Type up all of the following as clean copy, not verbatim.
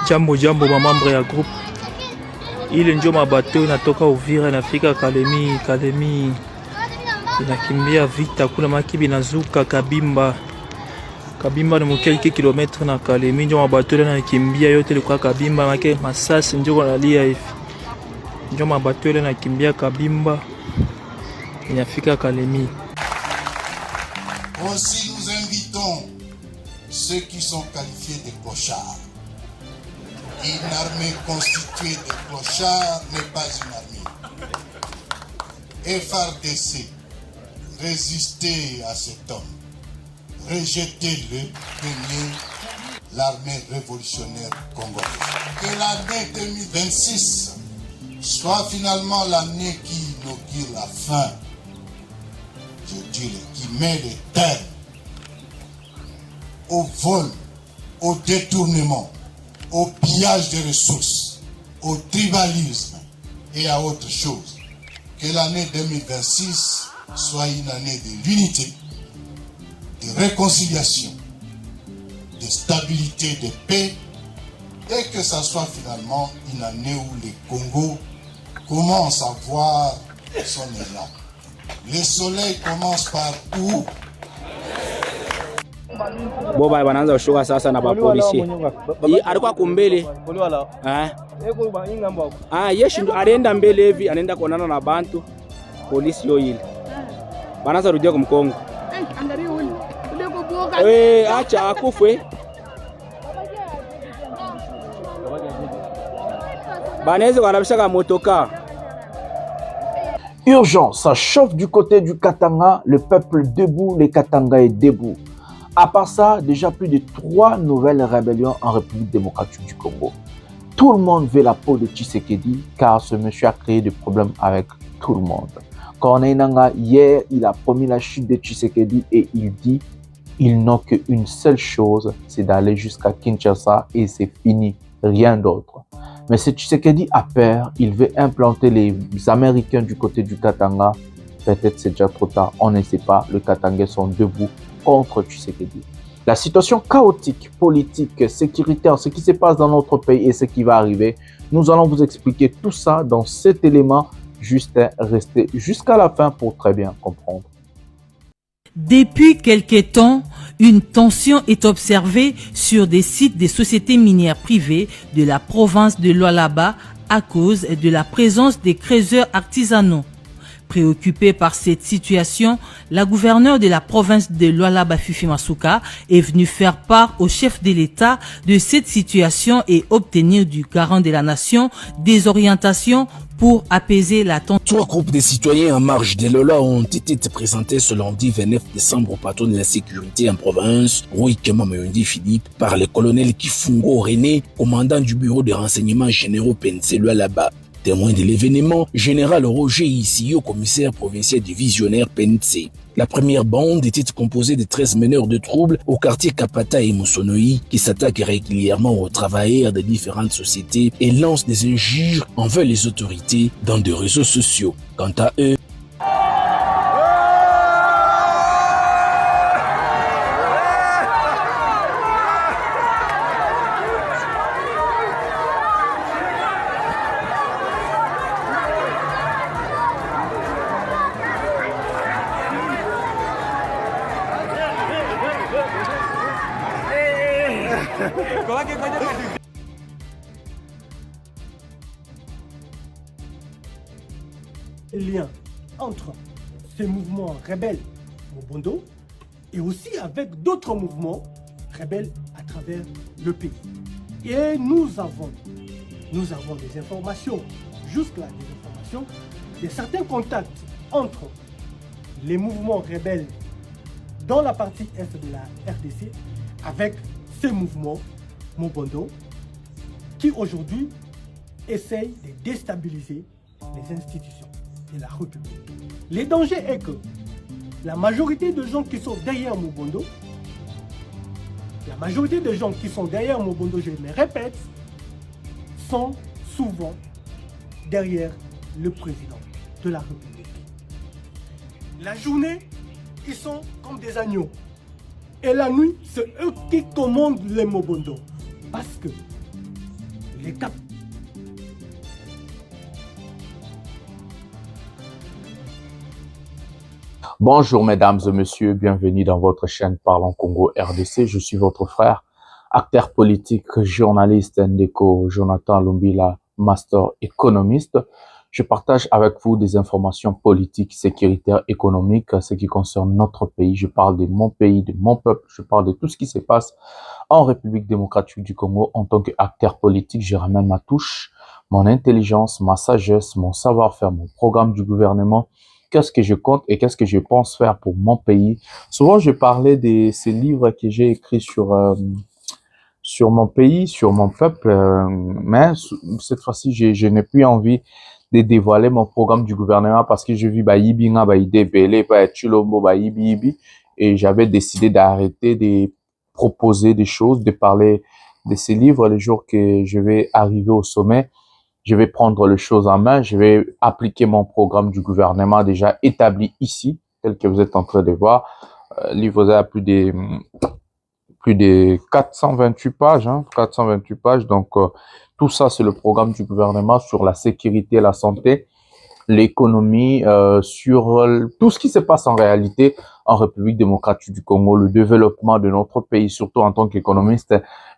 Jambo jambo mamambre ya groupe ile ndio mabato inatoka Uvira inafika Kalemi inakimbia vita kuna makibi nazuka Kabimba ni mkelke kilometre na Kalemi ndio mabato inakimbia yote ilikuwa Kabimba make masasi ndio wanalia hivi ndio mabato inakimbia Kabimba inafika Kalemi. Aussi nous invitons ceux qui sont qualifiés de clochards. Une armée constituée de clochards n'est pas une armée. FARDC, résistez à cet homme. Rejetez-le, prenez l'armée révolutionnaire congolaise. Que l'année 2026 soit finalement l'année qui inaugure la fin, je dirais, qui met les terres au vol, au détournement, au pillage des ressources, au tribalisme et à autre chose. Que l'année 2026 soit une année de l'unité, de réconciliation, de stabilité, de paix, et que ça soit finalement une année où les Congo commencent à voir son élan. Le soleil commence par où? Boba wanaanza kushuka sasa na polisi. Alikuwa kumbele. Yeshi ndo alienda mbele hivi anaenda kuonana na bantu polisi yo ile. Wanaanza rudia kumkongo. Acha akufwe. Baneze wanabishaka motoka. Urgence, ça chauffe du côté du Katanga, le peuple debout, les Katanga est debout. À part ça, déjà plus de 3 nouvelles rébellions en République démocratique du Congo. Tout le monde veut la peau de Tshisekedi car ce monsieur a créé des problèmes avec tout le monde. Corneille Nangaa, hier, il a promis la chute de Tshisekedi et il dit ils n'ont qu'une seule chose, c'est d'aller jusqu'à Kinshasa et c'est fini, rien d'autre. Mais ce Tshisekedi a peur, il veut implanter les Américains du côté du Katanga. Peut-être c'est déjà trop tard, on ne sait pas, les Katangais sont debout contre Tshisekedi. La situation chaotique, politique, sécuritaire, ce qui se passe dans notre pays et ce qui va arriver, nous allons vous expliquer tout ça dans cet élément. Juste restez jusqu'à la fin pour très bien comprendre. Depuis quelque temps, une tension est observée sur des sites des sociétés minières privées de la province de Lualaba à cause de la présence des creuseurs artisanaux. Préoccupée par cette situation, la gouverneure de la province de Lualaba, Fifi Masuka, est venue faire part au chef de l'État de cette situation et obtenir du garant de la nation des orientations pour apaiser la tension. 3 groupes de citoyens en marge de Lola ont été présentés ce lundi 29 décembre au patron de la sécurité en province, Rui Kemamayundi Philippe, par le colonel Kifungo René, commandant du bureau de renseignements généraux PNC Lualaba. Témoin de l'événement, général Roger Issio, commissaire provincial divisionnaire PNC. La première bande était composée de 13 meneurs de troubles au quartier Kapata et Musonoi qui s'attaquent régulièrement aux travailleurs de différentes sociétés et lancent des injures envers les autorités dans des réseaux sociaux. Quant à eux, lien entre ces mouvements rebelles au Bondo et aussi avec d'autres mouvements rebelles à travers le pays. Et nous avons des informations, jusque-là des informations, de certains contacts entre les mouvements rebelles dans la partie est de la RDC avec ces mouvements Mobondo qui aujourd'hui essayent de déstabiliser les institutions de la République. Le danger est que la majorité de gens qui sont derrière Mobondo La majorité des gens qui sont derrière Mobondo, je me répète, sont souvent derrière le président de la République. La journée, ils sont comme des agneaux. Et la nuit, c'est eux qui commandent les Mobondo. Parce que les cap. Bonjour mesdames et messieurs, bienvenue dans votre chaîne Parlons Congo RDC. Je suis votre frère, acteur politique, journaliste Ndeko Jonathan Lumbila, master économiste. Je partage avec vous des informations politiques, sécuritaires, économiques, ce qui concerne notre pays. Je parle de mon pays, de mon peuple. Je parle de tout ce qui se passe en République démocratique du Congo. En tant qu'acteur politique, je ramène ma touche, mon intelligence, ma sagesse, mon savoir-faire, mon programme du gouvernement. Qu'est-ce que je compte et qu'est-ce que je pense faire pour mon pays. Souvent, je parlais de ces livres que j'ai écrits sur mon pays, sur mon peuple, mais cette fois-ci, je n'ai plus envie de dévoiler mon programme du gouvernement parce que je vis Yibinga, Idebele, Chulombo, Yibi, et j'avais décidé d'arrêter de proposer des choses, de parler de ces livres le jour que je vais arriver au sommet. Je vais prendre les choses en main, je vais appliquer mon programme du gouvernement déjà établi ici, tel que vous êtes en train de voir. Le livre a plus de 428 pages, 428 pages. Donc, tout ça, c'est le programme du gouvernement sur la sécurité, la santé, l'économie, sur tout ce qui se passe en réalité en République démocratique du Congo, le développement de notre pays, surtout en tant qu'économiste.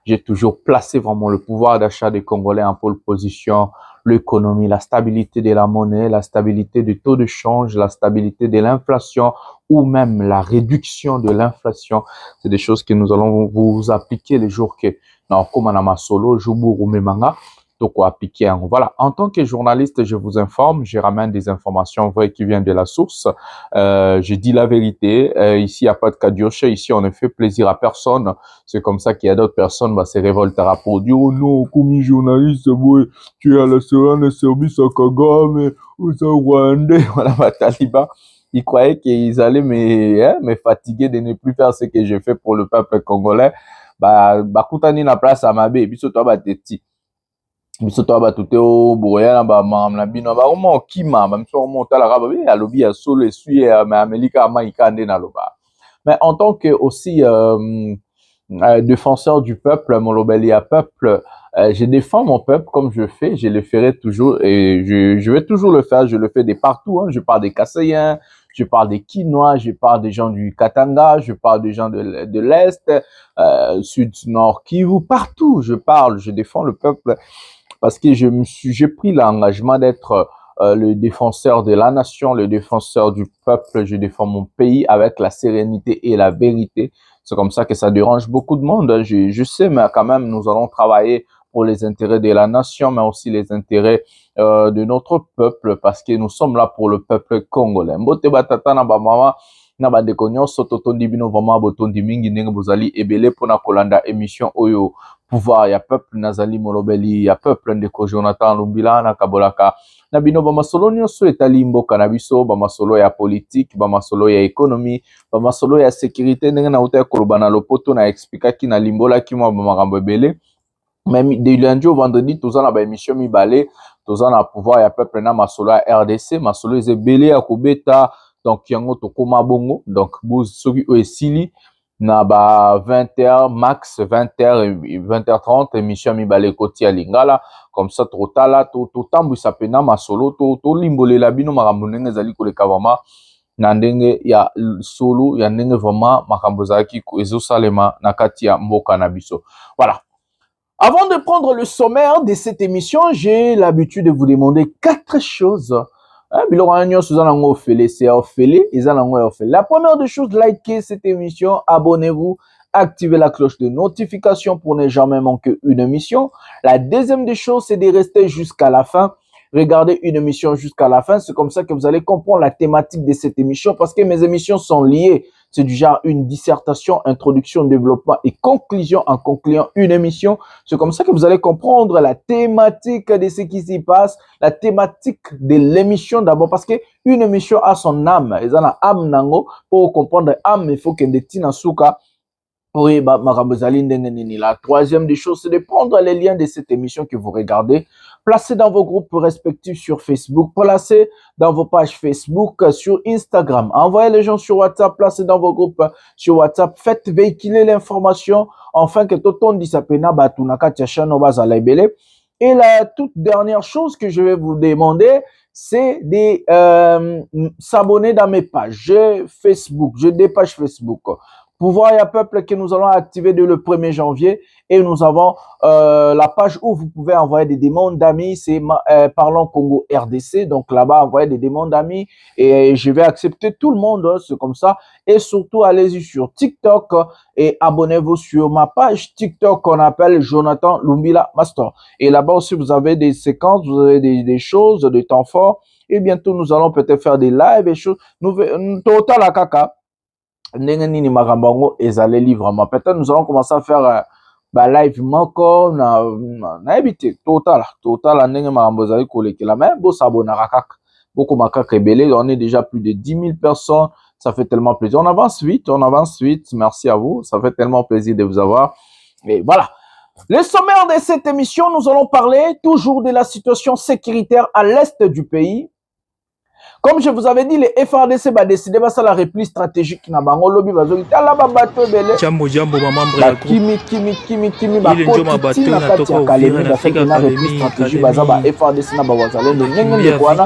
J'ai toujours placé vraiment le pouvoir d'achat des Congolais en pole position, l'économie, la stabilité de la monnaie, la stabilité du taux de change, la stabilité de l'inflation ou même la réduction de l'inflation. C'est des choses que nous allons vous appliquer les jours que, non, comme on solo, Joubou ou Memanga. Donc, appliquer. Voilà. En tant que journaliste, je vous informe, je ramène des informations vraies qui viennent de la source. Je dis la vérité. Ici, il n'y a pas de cadioche. Ici, on ne fait plaisir à personne. C'est comme ça qu'il y a d'autres personnes, se révoltera pour dire, oh non, comme journaliste, tu es à la service à Kagame, ou ça, Rwandais, voilà, Taliban. Ils croyaient qu'ils allaient me fatiguer de ne plus faire ce que je fais pour le peuple congolais. Koutani na place à ma baie, biso toi, teti. Biso to ba tuté o boya na ba mam na bino ba mo kima ba mso mo tala ka ba bi alobi ya solo esui mais Amerika ma ikande na loba. Mais en tant que aussi défenseur du peuple, mon lobelia peuple, je défends mon peuple comme je fais, je le ferai toujours et je vais toujours le faire, je le fais de partout, je parle des Kassaïens, je parle des Kinois, je parle des gens du Katanga, je parle des gens de l'Est, Sud, Nord, Kivu, partout je parle, je défends le peuple. Parce que j'ai pris l'engagement d'être le défenseur de la nation, le défenseur du peuple. Je défends mon pays avec la sérénité et la vérité. C'est comme ça que ça dérange beaucoup de monde. Je sais, mais quand même, nous allons travailler pour les intérêts de la nation, mais aussi les intérêts de notre peuple, parce que nous sommes là pour le peuple congolais. Mbote batata na ba mama na ba ndeko nyonso totondi bino vraiment botondi mingi ndenge bozali ebele pona kolanda émission oyo pouvoir ya peuple nazali molobeli ya peuple ndeko Jonathan Lumbila na kabolaka na bino ba masolo nyonso etali mboka na biso, ba masolo ya politique, ba masolo ya économie, ba masolo ya sécurité ndenge na uta koloba na lopoto na expliquaki na limbola ki mwa ba makambo ebele. Même de lundi au vendredi, tous en émission mibale, tous en pouvoir ya peuple na masolo ya RDC, masolo ezebele ya kobeta. Donc, yango tokoma bongo. Donc, bouz soki oesili na ba 20h max 20h 20h30 émission mibale koti ya lingala comme ça totala totambwisa pena masolo to limbolela bino makambo ndenge ezali koleka vraiment na ndenge ya solo ya ndenge vraiment makambo ezalaki ezosalema na kati ya mboka na biso. Voilà. Avant de prendre le sommaire de cette émission, j'ai l'habitude de vous demander 4 choses. La première des choses, likez cette émission, abonnez-vous, activez la cloche de notification pour ne jamais manquer une émission. La deuxième des choses, c'est de rester jusqu'à la fin. Regardez une émission jusqu'à la fin, c'est comme ça que vous allez comprendre la thématique de cette émission parce que mes émissions sont liées. C'est du genre une dissertation, introduction, développement et conclusion en concluant une émission. C'est comme ça que vous allez comprendre la thématique de ce qui s'y passe, la thématique de l'émission d'abord parce que une émission a son âme. Ils ont âme nango pour comprendre âme, il faut que des tina souka Oui, la troisième des choses, c'est de prendre les liens de cette émission que vous regardez, placer dans vos groupes respectifs sur Facebook, placer dans vos pages Facebook, sur Instagram, envoyez les gens sur WhatsApp, placez dans vos groupes sur WhatsApp, faites véhiculer l'information, afin que tout le monde dise et la toute dernière chose que je vais vous demander, c'est de s'abonner dans mes pages Facebook. J'ai des pages Facebook. Pouvoir et peuple que nous allons activer dès le 1er janvier et nous avons la page où vous pouvez envoyer des demandes d'amis, c'est Parlons Congo RDC, donc là-bas envoyez des demandes d'amis et je vais accepter tout le monde, c'est comme ça. Et surtout allez-y sur TikTok et abonnez-vous sur ma page TikTok qu'on appelle Jonathan Lumbila Master. Et là-bas aussi vous avez des séquences, vous avez des choses, des temps forts et bientôt nous allons peut-être faire des lives et choses. Total à caca. Peut-être nous allons commencer à faire live moko na habité total ndenge makambo zali kolekela mais bo s'abonner beaucoup makaka rebelle, on est déjà plus de 10 000 personnes, ça fait tellement plaisir. On avance vite, merci à vous, ça fait tellement plaisir de vous avoir. Et voilà. Le sommaire de cette émission, nous allons parler toujours de la situation sécuritaire à l'est du pays. Comme je vous avais dit, les FRDC va décider de la repli stratégique na bango lobby bazo tala ba bato bele jambo mamambre ya kimi ba koti na kati ya Kalemi ba feki na repli stratégique baza ba FRDC na ba wazalendo ngenge kwana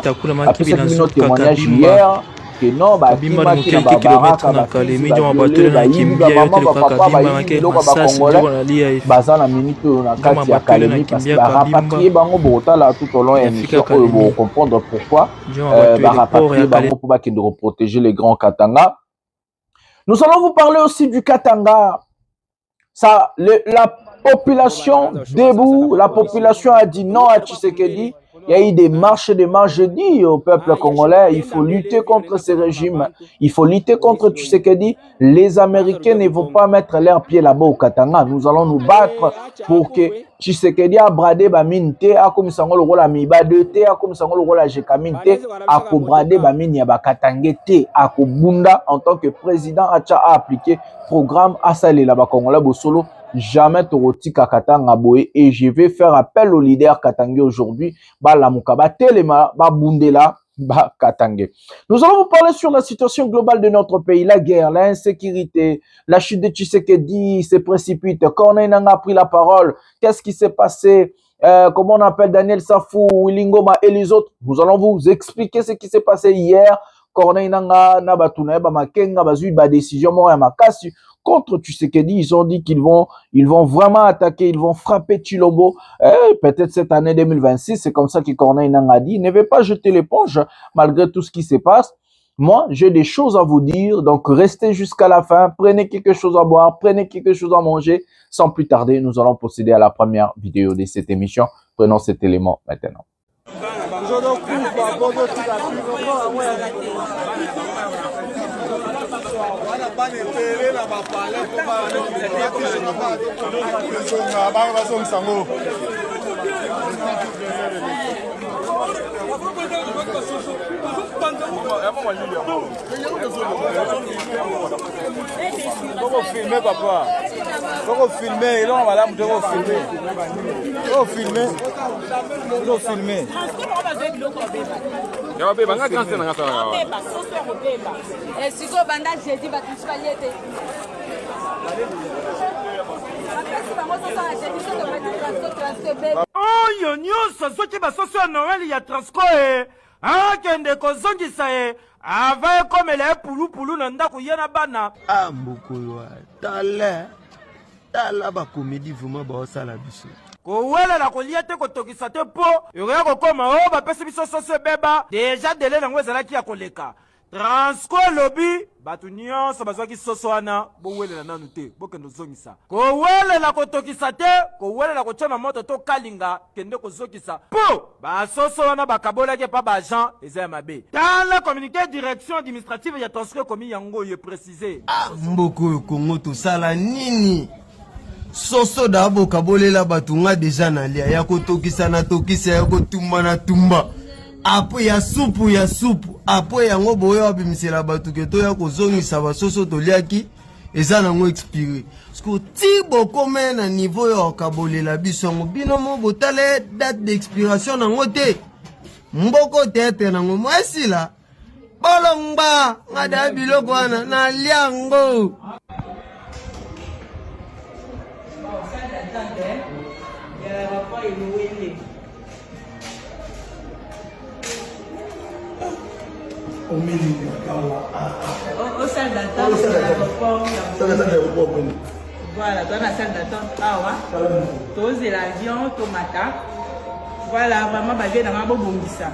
apesa kino témoignage hier que non ba bimba ni quelques kilomètres na Kalemi joma bato na kimbia yote kwa kabimba make masasi na lia baza na minute na kati ya Kalemi parce que ba rapatrier bango botala tout au long et mission pour comprendre pourquoi ba rapatrier bango pour bakende protéger les grands Katanga. Nous allons vous parler aussi du Katanga. Ça la population debout, la population a dit non à Tshisekedi. Il y a eu des marches, je dis au peuple congolais, il faut lutter contre ces régimes, il faut lutter contre Tshisekedi. Les Américains ne vont pas mettre leurs pieds là-bas au Katanga. Nous allons nous battre pour que Tshisekedi a bradé Baminte, a comme ça le rôle à Mibadete, a comme ça le rôle à Jekaminte, a bradé Bamine ya Bakatangete, a Bunda en tant que président a appliqué programme à Salé là-bas congolais Bosolo. Jamais Toroti Kakatanga Boé et je vais faire appel au leader Katangé aujourd'hui. Ba la Mukaba Telema, ba Bundela, ba Katangé. Nous allons vous parler sur la situation globale de notre pays, la guerre, l'insécurité, la chute de Tshisekedi se précipite. Corneille Nangaa a pris la parole. Qu'est-ce qui s'est passé? Comment on appelle Daniel Safou, Willingoma et les autres? Nous allons vous expliquer ce qui s'est passé hier. Corneille Nangaa, Nabatuna, Bamakenga, Bazui, ba décision, Moya Makasi. Contre Tshisekedi, ils ont dit qu'ils vont vraiment attaquer, ils vont frapper Tshilombo. Peut-être cette année 2026, c'est comme ça que Corneille Nangaa a dit. Ne vais pas jeter l'éponge malgré tout ce qui se passe. Moi, j'ai des choses à vous dire, donc restez jusqu'à la fin. Prenez quelque chose à boire, prenez quelque chose à manger. Sans plus tarder, nous allons procéder à la première vidéo de cette émission. Prenons cet élément maintenant. Faut filmer papa. Faut filmer, là on va là pour filmer. Faut filmer. Faut filmer. Ya beba nga kanse na ngasa wa. Beba soso ko beba. Siko banda jeudi batusipaliete. Oyo nyonso soki basoso ya Noël ya Transco akende kozongisa ava ekomela epulupulu na ndako ye na bana mbokolo tala bakomedi vraimen baosala biso kowelela kolia te kotokisa te mpo ekoya kokoma oyo bapesi biso soso ebeba deja dele nango ezalaki ya koleka Transco lobby batu nyonso bazwaki soso wana bowelela nanu te bokende ozongisa kowelela kotokisa te kowelela kotyona moto to kalinga kende kozokisa mpo basoso wana bakabolaki pa baagent eza ya mabe tala communiqué direction administrative ya Transco komi yango ye précisé mboko oyo Kongo tosala nini soso da bokabolela batu nga deja na lia ya kotokisa na tokisa ya kotumba na tumba apo ya supu apo yango boyo abimisela batu ke to ya kozongisa basoso toliaki eza nango expiré parce que ti bokome na niveau ya okabolela biso yango bino mo botala date d'expiration nango te mboko tete nango mwesila bolongba ngada biloko wana na liango. Au salle d'attente, voilà, dans la salle d'attente, tu l'avion, tu matin. Voilà, vraiment, je vais dans ma bobomisa.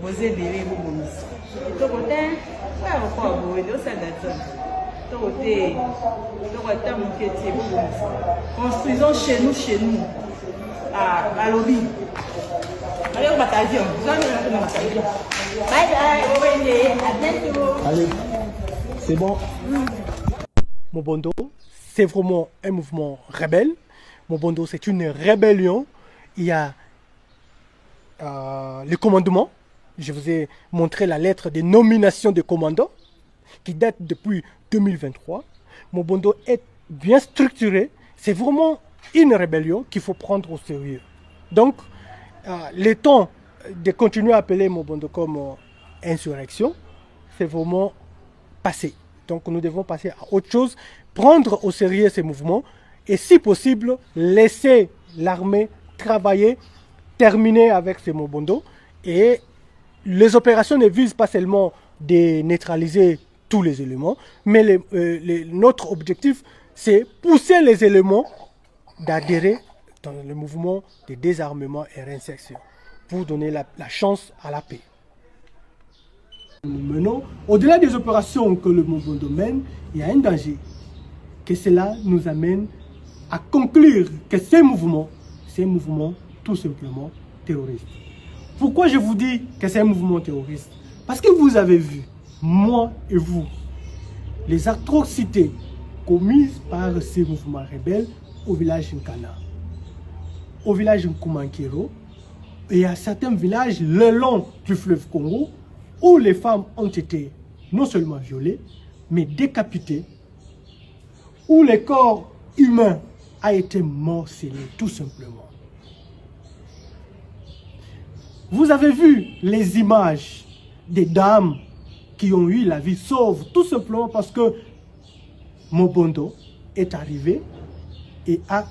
Vous êtes des bobomisa. Tu côté, aéroport, au salle d'attente. Tu côté, mon quartier, bobomisa. Construisons chez nous, à Lobby. Allez, au bataillon. Bye bye, à bientôt. Allez, c'est bon. Mobondo, c'est vraiment un mouvement rebelle. Mobondo, c'est une rébellion. Il y a le commandement. Je vous ai montré la lettre de nomination des commandants qui date depuis 2023. Mobondo est bien structuré. C'est vraiment une rébellion qu'il faut prendre au sérieux. Donc, le temps de continuer à appeler Mobondo comme insurrection, c'est vraiment passé. Donc nous devons passer à autre chose, prendre au sérieux ces mouvements et si possible, laisser l'armée travailler, terminer avec ces Mobondo. Et les opérations ne visent pas seulement de neutraliser tous les éléments, mais notre objectif, c'est pousser les éléments d'adhérer dans le mouvement de désarmement et réinsertion pour donner la chance à la paix. Maintenant, au-delà des opérations que le Mobondo mène, il y a un danger. Que cela nous amène à conclure que ces mouvements tout simplement terroristes. Pourquoi je vous dis que c'est un mouvement terroriste? Parce que vous avez vu, moi et vous, les atrocités commises par ces mouvements rebelles au village Nkana, au village Nkumankero et à certains villages le long du fleuve Congo où les femmes ont été non seulement violées, mais décapitées, où le corps humain a été morcelé, tout simplement. Vous avez vu les images des dames qui ont eu la vie sauve, tout simplement parce que Mobondo est arrivé et a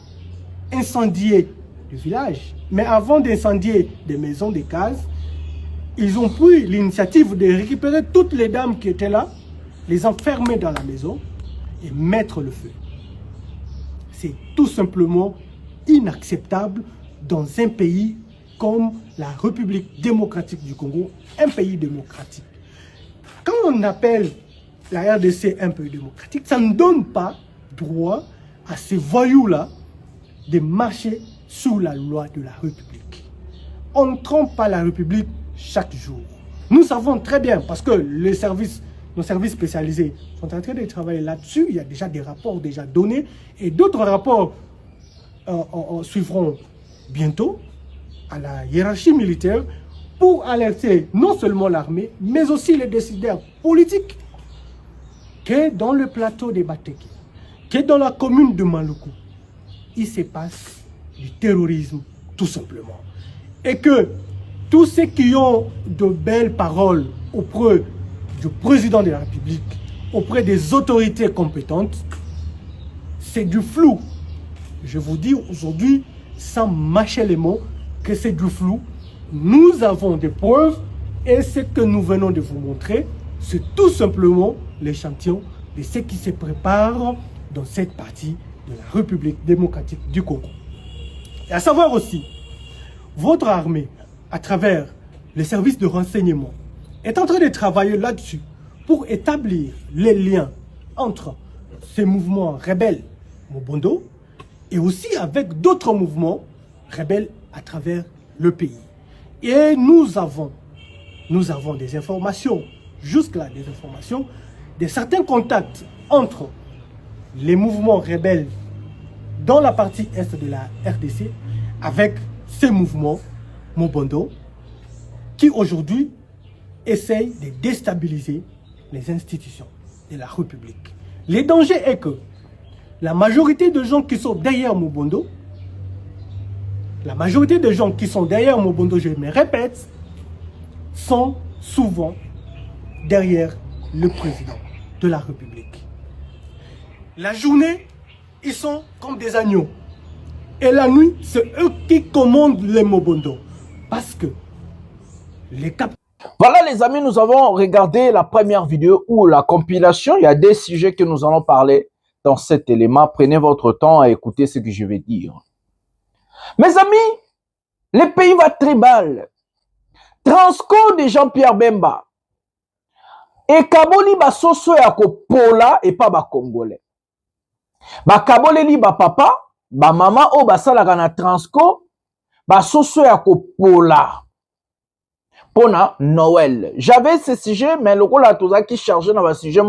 incendié le village. Mais avant d'incendier des maisons, des cases, ils ont pris l'initiative de récupérer toutes les dames qui étaient là, les enfermer dans la maison et mettre le feu. C'est tout simplement inacceptable dans un pays comme la République démocratique du Congo, un pays démocratique. Quand on appelle la RDC un pays démocratique, ça ne donne pas droit à ces voyous-là de marcher sous la loi de la République. On ne trompe pas la République chaque jour. Nous savons très bien, parce que nos services spécialisés sont en train de travailler là-dessus. Il y a déjà des rapports déjà donnés et d'autres rapports suivront bientôt à la hiérarchie militaire pour alerter non seulement l'armée, mais aussi les décideurs politiques que dans le plateau de Bateki, que dans la commune de Maluku, il se passe du terrorisme tout simplement. Et que tous ceux qui ont de belles paroles auprès du président de la République, auprès des autorités compétentes, c'est du flou. Je vous dis aujourd'hui, sans mâcher les mots, que c'est du flou. Nous avons des preuves et ce que nous venons de vous montrer, c'est tout simplement l'échantillon de ce qui se prépare dans cette partie de la République démocratique du Congo. Et à savoir aussi, votre armée, à travers les services de renseignement, est en train de travailler là-dessus pour établir les liens entre ces mouvements rebelles Mobondo et aussi avec d'autres mouvements rebelles à travers le pays. Et nous avons des informations, jusque-là des informations, de certains contacts entre les mouvements rebelles dans la partie est de la RDC avec ces mouvements Mobondo qui aujourd'hui essayent de déstabiliser les institutions de la République. Le danger est que la majorité de gens qui sont derrière Mobondo, la majorité de gens qui sont derrière Mobondo, je me répète, sont souvent derrière le président de la République. La journée, ils sont comme des agneaux. Et la nuit, c'est eux qui commandent les Mobondo. Parce que les capteurs... Voilà les amis, nous avons regardé la première vidéo ou la compilation. Il y a des sujets que nous allons parler dans cet élément. Prenez votre temps à écouter ce que je vais dire. Mes amis, le pays va très mal. Transco de Jean-Pierre Bemba. Et Kaboli ba soso ya ko pola et pas ba Congolais. Ba Kaboli li ba papa, ba mama o ba salaka na Transco, ba soso ya ko pola. Pona Noël. J'avais ce sujet, mais le rôle qui chargé dans un sujet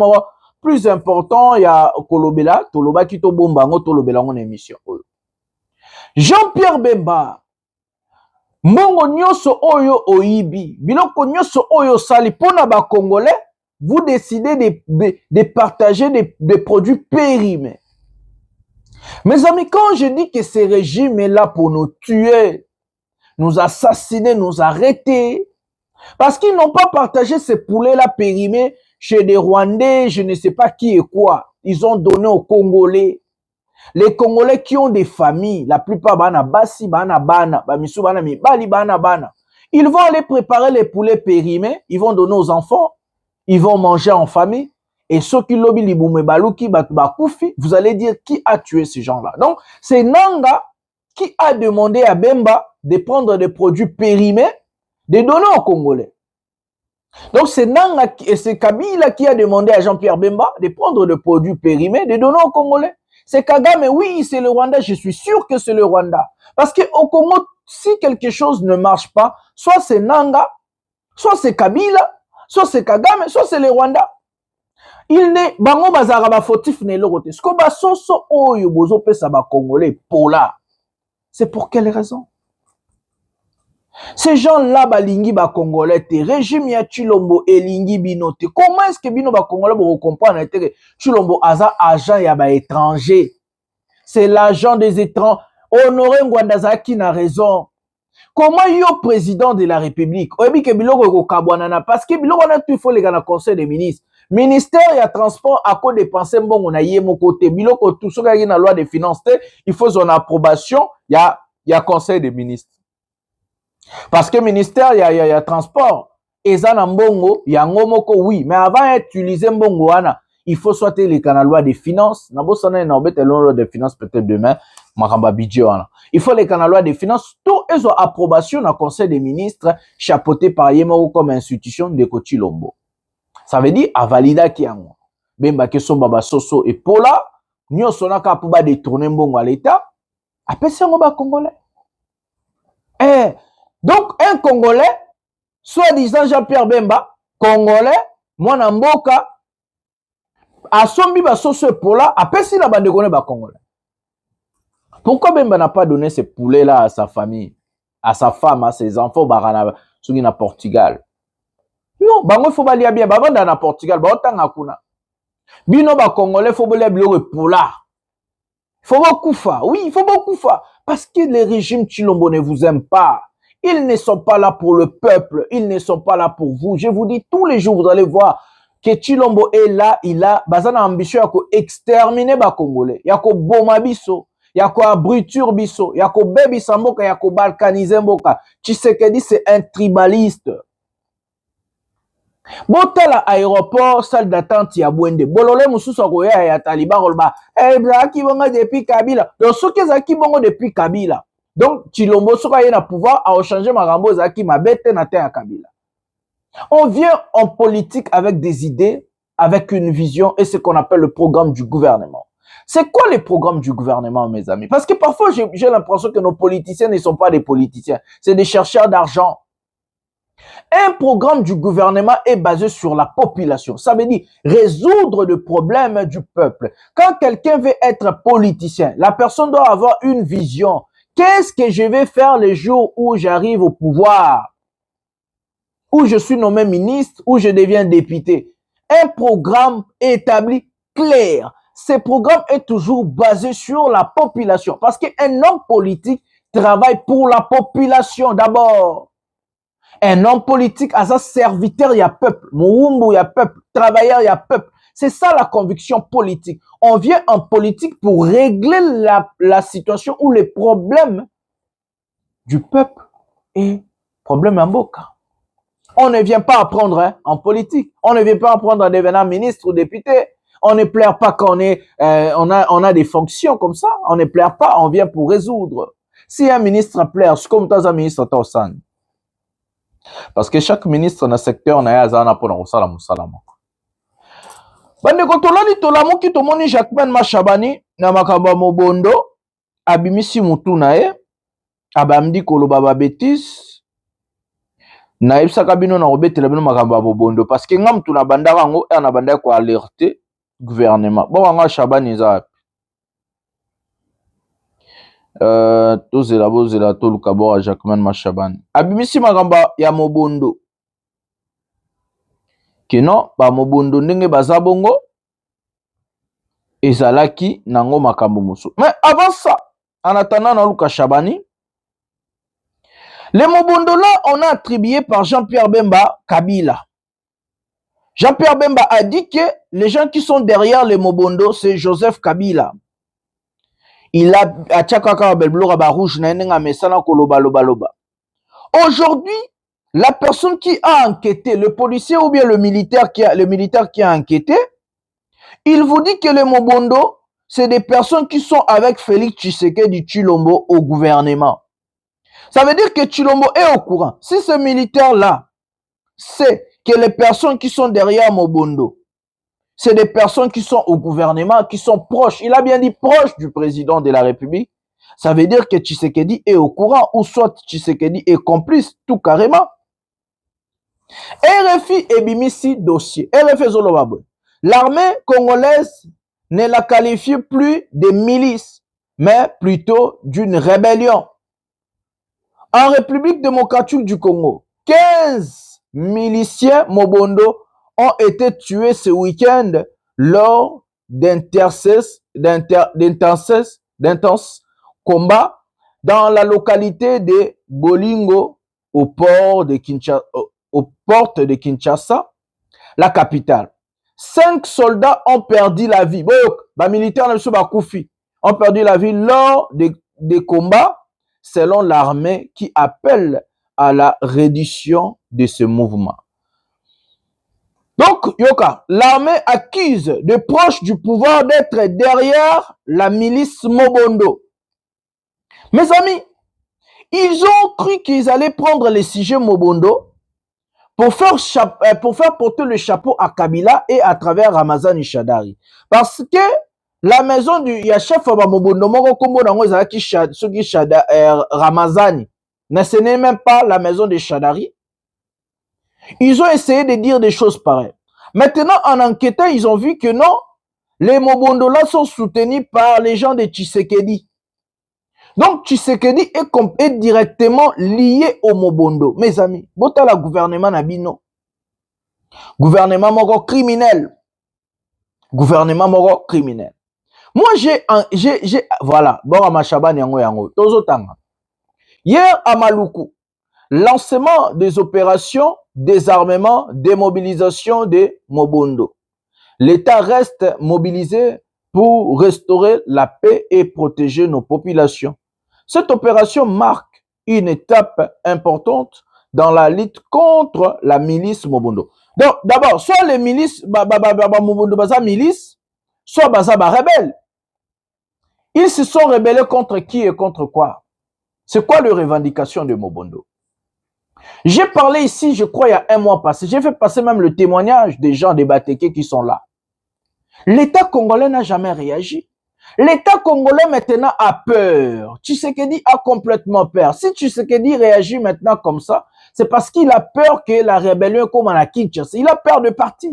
plus important, il y a Kolobela, Toloba Kito Bombango, Tolobela en émission. Jean-Pierre Bemba, Mongo Nyoso Oyo Oibi, Biloko Nyoso Oyo Sali, Pona ba Congolais, vous décidez de partager des produits périmés. Mes amis, quand je dis que ce régime est là pour nous tuer, nous assassiner, nous arrêter, parce qu'ils n'ont pas partagé ces poulets-là périmés chez des Rwandais, je ne sais pas qui et quoi. Ils ont donné aux Congolais. Les Congolais qui ont des familles, la plupart, bana basi, bana bana, bamisu bana mibali, bana bana. Ils vont aller préparer les poulets périmés, ils vont donner aux enfants, ils vont manger en famille. Et ceux qui lobby liboume baluki, bakoufi, vous allez dire qui a tué ces gens-là. Donc, c'est Nanga qui a demandé à Bemba de prendre des produits périmés, de donner aux Congolais. Donc c'est Nanga et c'est Kabila qui a demandé à Jean-Pierre Bemba de prendre des produits périmés, de donner aux Congolais. C'est Kagame, oui, c'est le Rwanda, je suis sûr que c'est le Rwanda. Parce qu'au Congo, si quelque chose ne marche pas, soit c'est Nanga, soit c'est Kabila, soit c'est Kagame, soit c'est le Rwanda. Il n'est bango bazara ba fautif ne lokote. Ce que ba soso oyo bozo pesa ba Congolais pola. C'est pour quelle raison? Ces gens-là, balingi ba Congolais, te régime ya Chilombo elingi binote. Comment est-ce que bino ba Congolais vous comprendre que Chilombo aza agent ya ba étranger? C'est l'agent des étrangers. Honoré Ngwandazaki n'a raison. Comment yo président de la République? Oyebi ke biloko ko kabwanana parce que biloko na tout faut les gars conseil des ministres. Ministère ya transport à quoi dépenser mbongo na yemo côté biloko tout ce qui na loi des finances, il faut son approbation, il y a conseil des ministres. Parce que ministère, il y a transport. Et ça, na mbongo, il y a ngomoko, oui. Mais avant d'utiliser mbongo, il faut soit les canaux loi des finances. Loi des finances peut-être demain. Il faut les canaux loi des finances. Tout est approbation dans le conseil des ministres, chapeauté par Yemoro comme institution de Kochilombo. Ça veut dire, à valider qui a Bemba que son baba soso et pola, nous sommes capables pour détourner mbongo à l'État. Après, c'est un Congolais. Donc, un Congolais, soi-disant Jean-Pierre Bemba, Congolais, moi Mboka, a sombi ba soso pola, après si la bande connaît ba Congolais. Pourquoi Bemba n'a pas donné ces poulets-là à sa famille, à sa femme, à ses enfants, barana, sougi na Portugal? Non, bango faut balia bien, babanda na Portugal, ba otanga kuna. Bino ba Congolais faut balia bilo pola. Faut beaucoup faire, oui, il faut beaucoup faire. Parce que les régimes Chilombo ne vous aiment pas. Ils ne sont pas là pour le peuple. Ils ne sont pas là pour vous. Je vous dis, tous les jours, vous allez voir que Chilombo est là. Il a bazana ambition à exterminer les Congolais. Il y a ko boma biso. Il y a ko abriture biso. Il y a ko bebi samboka. Il y a ko balkaniser mboka. Tshisekedi, c'est un tribaliste. Botala aéroport, salle d'attente ya Bwende. Bolole mususu ko ya Taliban rolba. Zaki bongo depuis Kabila. Donc ce que Zaki bongo depuis Kabila. Donc Chilombo soka yena pouvoir à changer marambo Zaki mabete na terre à Kabila. On vient en politique avec des idées, avec une vision et ce qu'on appelle le programme du gouvernement. C'est quoi les programmes du gouvernement, mes amis? Parce que parfois j'ai l'impression que nos politiciens ne sont pas des politiciens, c'est des chercheurs d'argent. Un programme du gouvernement est basé sur la population. Ça veut dire résoudre le problème du peuple. Quand quelqu'un veut être politicien, la personne doit avoir une vision. Qu'est-ce que je vais faire les jours où j'arrive au pouvoir? Où je suis nommé ministre, où je deviens député? Un programme établi clair. Ce programme est toujours basé sur la population. Parce qu'un homme politique travaille pour la population d'abord. Un homme politique a sa serviteur, il y a peuple. Moumbu, il y a peuple. Travailleur, il y a peuple. C'est ça la conviction politique. On vient en politique pour régler la situation ou les problèmes du peuple et problèmes en boca. On ne vient pas apprendre en politique. On ne vient pas apprendre à devenir ministre ou député. On ne plaire pas quand on a des fonctions comme ça. On ne plaire pas, on vient pour résoudre. Si un ministre plaire, c'est comme un ministre Tossan. Parce que chaque ministre dans le secteur, on a un pour le salam. Bande kotolani tolamu ki tomoni Jacquemain Mashabani na makamba mobondo abimisi mutu na ye abamdi koloba ba bêtise na ebisaka bino na robetela bino makamba mobondo parce que ngam tuna bandaka ngo na bandaka ko alerter gouvernement bon nga Shabani za tozela toluka bo Jacquemain Mashabani abimisi makamba ya mobondo kino ba mobondo ndenge baza bongo ezalaki nango makambo musu. Mais avant ça, en attendant na Luka Shabani, les mobondo là, on a attribué par Jean-Pierre Bemba Kabila. Jean-Pierre Bemba a dit que les gens qui sont derrière les mobondo, c'est Joseph Kabila. Il a tchakaka belblora ba rouge na nenga mesana koloba loba loba. Aujourd'hui, la personne qui a enquêté, le policier ou bien le militaire qui a enquêté, il vous dit que les mobondo, c'est des personnes qui sont avec Félix Tshisekedi Tshilombo au gouvernement. Ça veut dire que Tshilombo est au courant. Si ce militaire-là sait que les personnes qui sont derrière mobondo, c'est des personnes qui sont au gouvernement, qui sont proches, il a bien dit proches du président de la République, ça veut dire que Tshisekedi est au courant, ou soit Tshisekedi est complice, tout carrément. RFI et Bimisi dossier. RFI Zolobabwe. L'armée congolaise ne la qualifie plus de milice, mais plutôt d'une rébellion. En République démocratique du Congo, 15 miliciens Mobondo ont été tués ce week-end lors d'intenses combats dans la localité de Bolingo aux portes de Kinshasa, la capitale. 5 soldats ont perdu la vie. Les militaires ont perdu la vie lors des combats, selon l'armée qui appelle à la reddition de ce mouvement. Donc, Yoka, l'armée accuse de proches du pouvoir d'être derrière la milice Mobondo. Mes amis, ils ont cru qu'ils allaient prendre les sujets Mobondo pour faire porter le chapeau à Kabila et à travers Ramazani Shadari. Parce que la maison du chef Mobondo Ramazani, ce n'est même pas la maison de Shadari. Ils ont essayé de dire des choses pareilles. Maintenant, en enquêtant, ils ont vu que non, les Mobondo là sont soutenus par les gens de Tshisekedi. Donc, Tshisekedi est directement lié au Mobondo. Mes amis, bota la gouvernement Nabino. Gouvernement moro criminel. Gouvernement moro criminel. Moi, voilà. Bora Machabani yango yango. Tozo tanga. Hier, à Maluku, lancement des opérations, désarmement, démobilisation des Mobondo. L'État reste mobilisé pour restaurer la paix et protéger nos populations. Cette opération marque une étape importante dans la lutte contre la milice Mobondo. Donc, d'abord, soit les milices, Mobondo baza milice, soit baza rebelles. Ils se sont rebellés contre qui et contre quoi? C'est quoi les revendications de Mobondo? J'ai parlé ici, je crois, il y a un mois passé. J'ai fait passer même le témoignage des gens des Batéké qui sont là. L'État congolais n'a jamais réagi. L'État congolais maintenant a peur. Tshisekedi a complètement peur. Si Tshisekedi réagit maintenant comme ça, c'est parce qu'il a peur que la rébellion comme à Kinshasa. Il a peur de partir.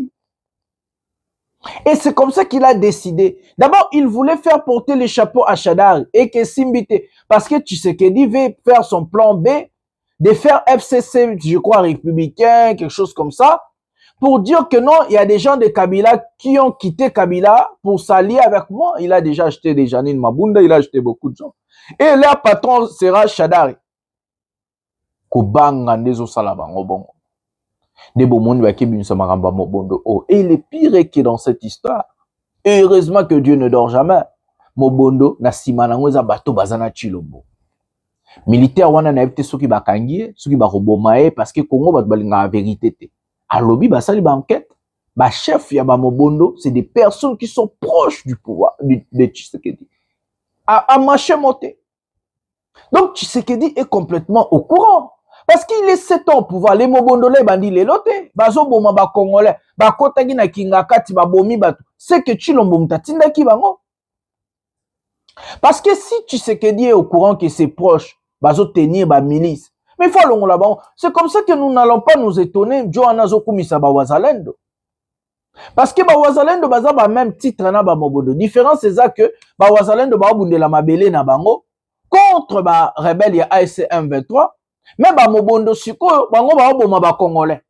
Et c'est comme ça qu'il a décidé. D'abord, il voulait faire porter les chapeaux à Shadari et que Simbite. Parce que Tshisekedi veut faire son plan B, de faire FCC, je crois, républicain, quelque chose comme ça, pour dire que non, il y a des gens de Kabila qui ont quitté Kabila pour s'allier avec moi. Il a déjà acheté des Janine Mabunda, il a acheté beaucoup de gens. Et leur patron sera Shadari. Kobanga ndezo salabango bongo. Et le pire est que dans cette histoire, et heureusement que Dieu ne dort jamais, Mobondo na simanango za bato bazana chilombo. Militaire wana na ebite soki bakangie, soki barobomae parce que Congo bato balinga la vérité te. Alobi basali ba enquête, ba chef ya ba Mobondo, c'est des personnes qui sont proches du pouvoir de Tshisekedi. A marché monté. Donc Tshisekedi est complètement au courant. Parce qu'il est 7 ans au pouvoir, les Mobondolais bandi les loté, bazo boma ba Congolais, ba kotagi na kingakati ba bomi batu, c'est que Chilombo mtatinda ki bango. Parce que si Tshisekedi est au courant que ses proches bazo tenir ba milice, mais il faut longo la bango. C'est comme ça que nous n'allons pas nous étonner Johanna Zokumisa ba Wazalendo. Parce que ba Wazalendo baza ba même titre na ba Mobondo. Différence c'est ça que ba Wazalendo ba bundela mabele na bango contre ba rebelle ya AFC M23. Mais bah Mobondo siko bango ba oboma ba Congolais.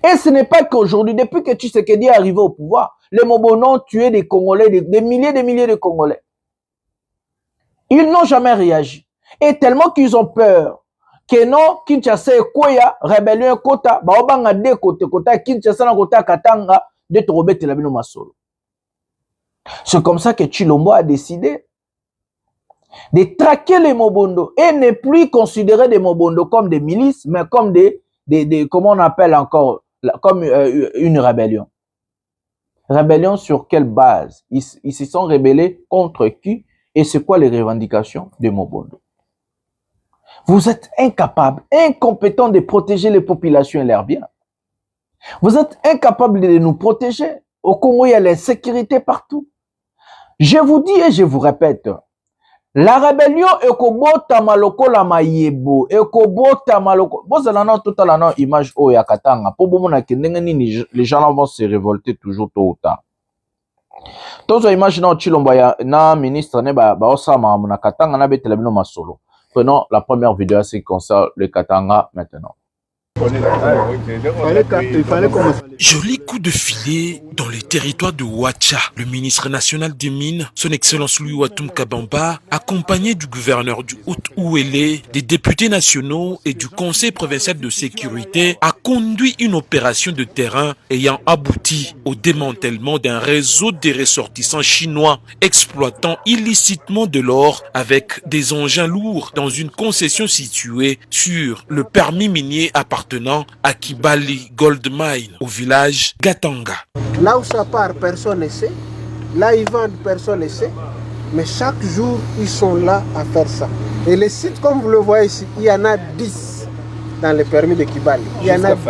Et ce n'est pas qu'aujourd'hui, depuis que Tshisekedi est arrivé au pouvoir, les Mobondo ont tué des Congolais, des milliers de Congolais. Ils n'ont jamais réagi. Et tellement qu'ils ont peur que non, Kinshasa et Koya, rébellion Kota, ba obanga de côté Kota Kinshasa na Kota Katanga de Torobete la bino masolo. C'est comme ça que Chilombo a décidé de traquer les Mobondo et ne plus considérer des Mobondo comme des milices, mais comme des comment on appelle encore, comme une rébellion. Rébellion sur quelle base? Ils se sont rebellés contre qui? Et c'est quoi les revendications des Mobondo? Vous êtes incapables, incompétents de protéger les populations et leurs biens. Vous êtes incapables de nous protéger. Au Congo, il y a l'insécurité partout. Je vous dis et je vous répète, la rébellion ekobota maloko la mayebo ekobota maloko bozalana totalana image o ya Katanga po bomona ke ndenge nini les gens vont se révolter toujours tôt ou tard. Tozo image na Chilombo ya na ministre ne ba osama na Katanga na betela bino masolo. Prenons la première vidéo à ce qui concerne le Katanga maintenant. Joli coup de filet dans les territoires de Ouacha. Le ministre national des Mines, son Excellence Louis Ouattoum Kabamba, accompagné du gouverneur du Haut-Ouélé, des députés nationaux et du Conseil provincial de sécurité, a conduit une opération de terrain ayant abouti au démantèlement d'un réseau de ressortissants chinois exploitant illicitement de l'or avec des engins lourds dans une concession située sur le permis minier appartenant à Kibali Gold Mine, au village Gatanga. Là où ça part, personne ne sait. Là, ils vendent, personne ne sait. Mais chaque jour, ils sont là à faire ça. Et les sites, comme vous le voyez ici, il y en a 10 dans le permis de Kibali. Il y en a 10.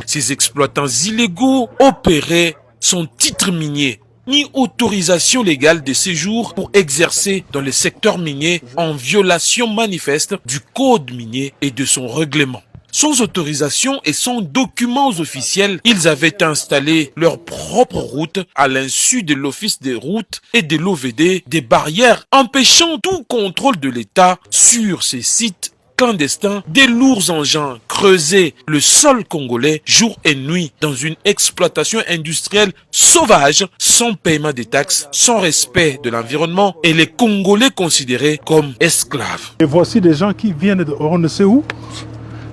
Ces exploitants illégaux opéraient sans titre minier ni autorisation légale de séjour pour exercer dans le secteur minier en violation manifeste du code minier et de son règlement. Sans autorisation et sans documents officiels, ils avaient installé leur propre route à l'insu de l'Office des routes et de l'OVD, des barrières empêchant tout contrôle de l'État sur ces sites clandestins. Des lourds engins creusaient le sol congolais jour et nuit dans une exploitation industrielle sauvage, sans paiement des taxes, sans respect de l'environnement et les Congolais considérés comme esclaves. Et voici des gens qui viennent de on ne sait où,